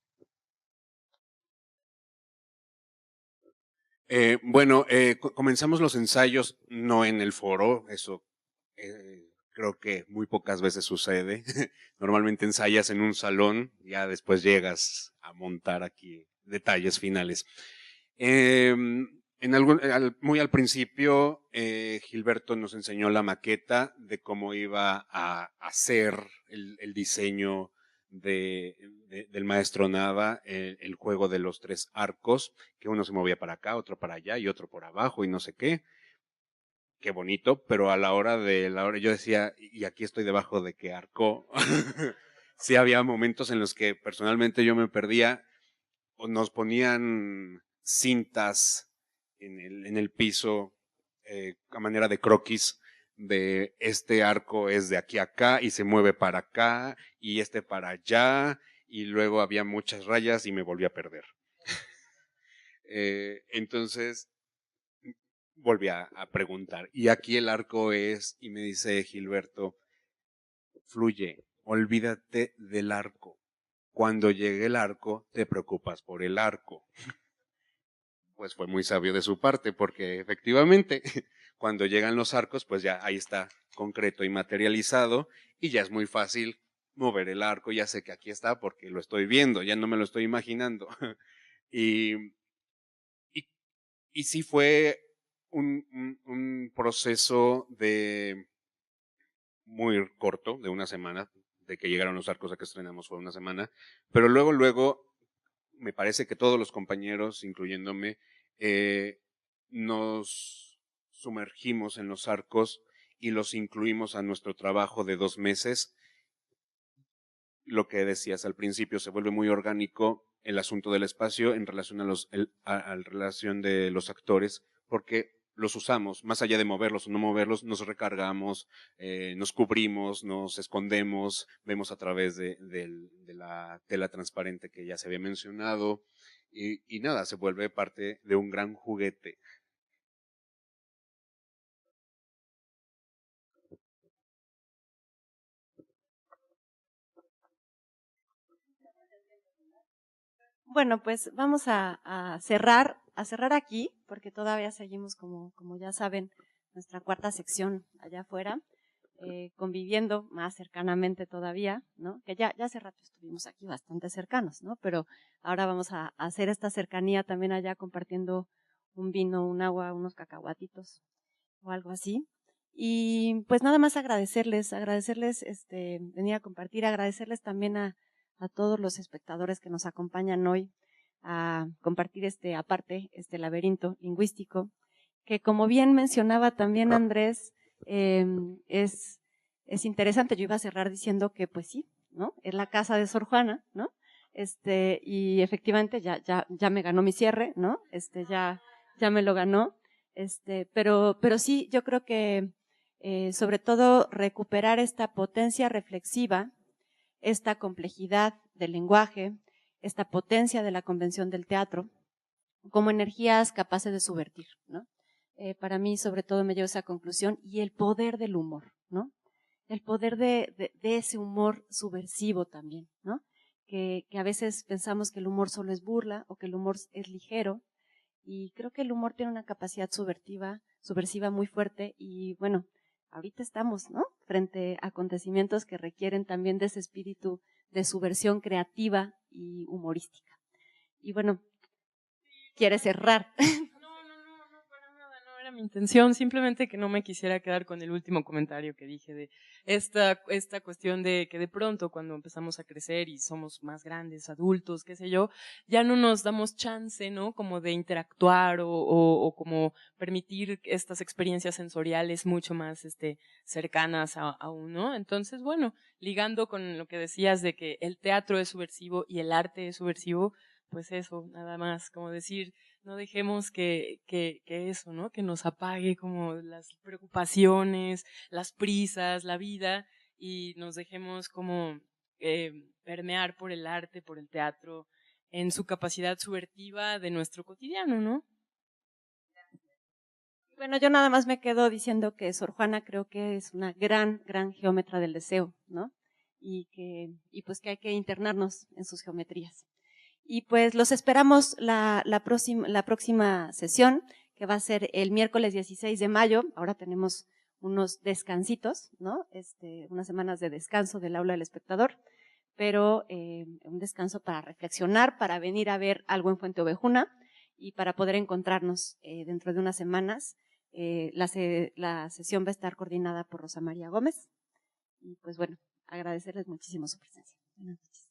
Comenzamos los ensayos no en el foro, eso creo que muy pocas veces sucede. Normalmente ensayas en un salón, ya después llegas a montar aquí detalles finales. Muy al principio, Gilberto nos enseñó la maqueta de cómo iba a hacer el diseño del maestro Nava, el juego de los 3 arcos, que uno se movía para acá, otro para allá y otro por abajo y no sé qué. Qué bonito, pero a la hora yo decía, ¿y aquí estoy debajo de qué arco? Sí había momentos en los que personalmente yo me perdía, o nos ponían cintas en el piso a manera de croquis, de este arco es de aquí a acá y se mueve para acá y para allá, y luego había muchas rayas y me volví a perder. Entonces volví a preguntar, y aquí el arco es, y me dice Gilberto, fluye, olvídate del arco. Cuando llegue el arco, te preocupas por el arco. Pues fue muy sabio de su parte, porque efectivamente, cuando llegan los arcos, pues ya ahí está concreto y materializado, y ya es muy fácil mover el arco, ya sé que aquí está porque lo estoy viendo, ya no me lo estoy imaginando. Y sí fue un proceso muy corto, de una semana, de que llegaron los arcos a que estrenamos fue una semana, pero luego me parece que todos los compañeros, incluyéndome, nos sumergimos en los arcos y los incluimos a nuestro trabajo de 2 meses. Lo que decías al principio, se vuelve muy orgánico el asunto del espacio en relación a relación de los actores, porque los usamos, más allá de moverlos o no moverlos, nos recargamos, nos cubrimos, nos escondemos, vemos a través de la tela transparente que ya se había mencionado, y nada, se vuelve parte de un gran juguete. Bueno, pues vamos a cerrar aquí, porque todavía seguimos, como ya saben, nuestra 4ª sección allá afuera, conviviendo más cercanamente todavía, ¿no? Que ya hace rato estuvimos aquí bastante cercanos, ¿no? Pero ahora vamos a hacer esta cercanía también allá, compartiendo un vino, un agua, unos cacahuatitos o algo así. Y pues nada más agradecerles, venir a compartir, agradecerles también a todos los espectadores que nos acompañan hoy a compartir aparte laberinto lingüístico, que como bien mencionaba también Andrés, es interesante. Yo iba a cerrar diciendo que pues sí, ¿no? Es la casa de Sor Juana, ¿no? Y efectivamente ya me ganó mi cierre, ¿no? Ya me lo ganó. Pero sí, yo creo que sobre todo recuperar esta potencia reflexiva, esta complejidad del lenguaje, esta potencia de la convención del teatro, como energías capaces de subvertir, ¿no? Para mí, sobre todo, me llevo a esa conclusión, y el poder del humor, ¿no? El poder de ese humor subversivo también, ¿no? Que a veces pensamos que el humor solo es burla o que el humor es ligero, y creo que el humor tiene una capacidad subversiva muy fuerte, y bueno, ahorita estamos, ¿no?, frente a acontecimientos que requieren también de ese espíritu de subversión creativa y humorística. Y bueno, ¿quiere cerrar? No era mi intención, simplemente que no me quisiera quedar con el último comentario que dije de esta cuestión de que de pronto cuando empezamos a crecer y somos más grandes, adultos, qué sé yo, ya no nos damos chance, ¿no?, como de interactuar o como permitir estas experiencias sensoriales mucho más cercanas a uno. Entonces, bueno, ligando con lo que decías de que el teatro es subversivo y el arte es subversivo, pues eso, nada más, como decir, no dejemos que eso, ¿no?, que nos apague como las preocupaciones, las prisas, la vida, y nos dejemos como permear por el arte, por el teatro, en su capacidad subvertiva de nuestro cotidiano, ¿no? Bueno, yo nada más me quedo diciendo que Sor Juana creo que es una gran geómetra del deseo, ¿no? Y pues que hay que internarnos en sus geometrías. Y pues los esperamos la próxima sesión, que va a ser el miércoles 16 de mayo. Ahora tenemos unos descansitos, ¿no? Unas semanas de descanso del aula del espectador, pero un descanso para reflexionar, para venir a ver algo en Fuente Ovejuna y para poder encontrarnos dentro de unas semanas. La sesión va a estar coordinada por Rosa María Gómez. Y pues bueno, agradecerles muchísimo su presencia. Buenas noches.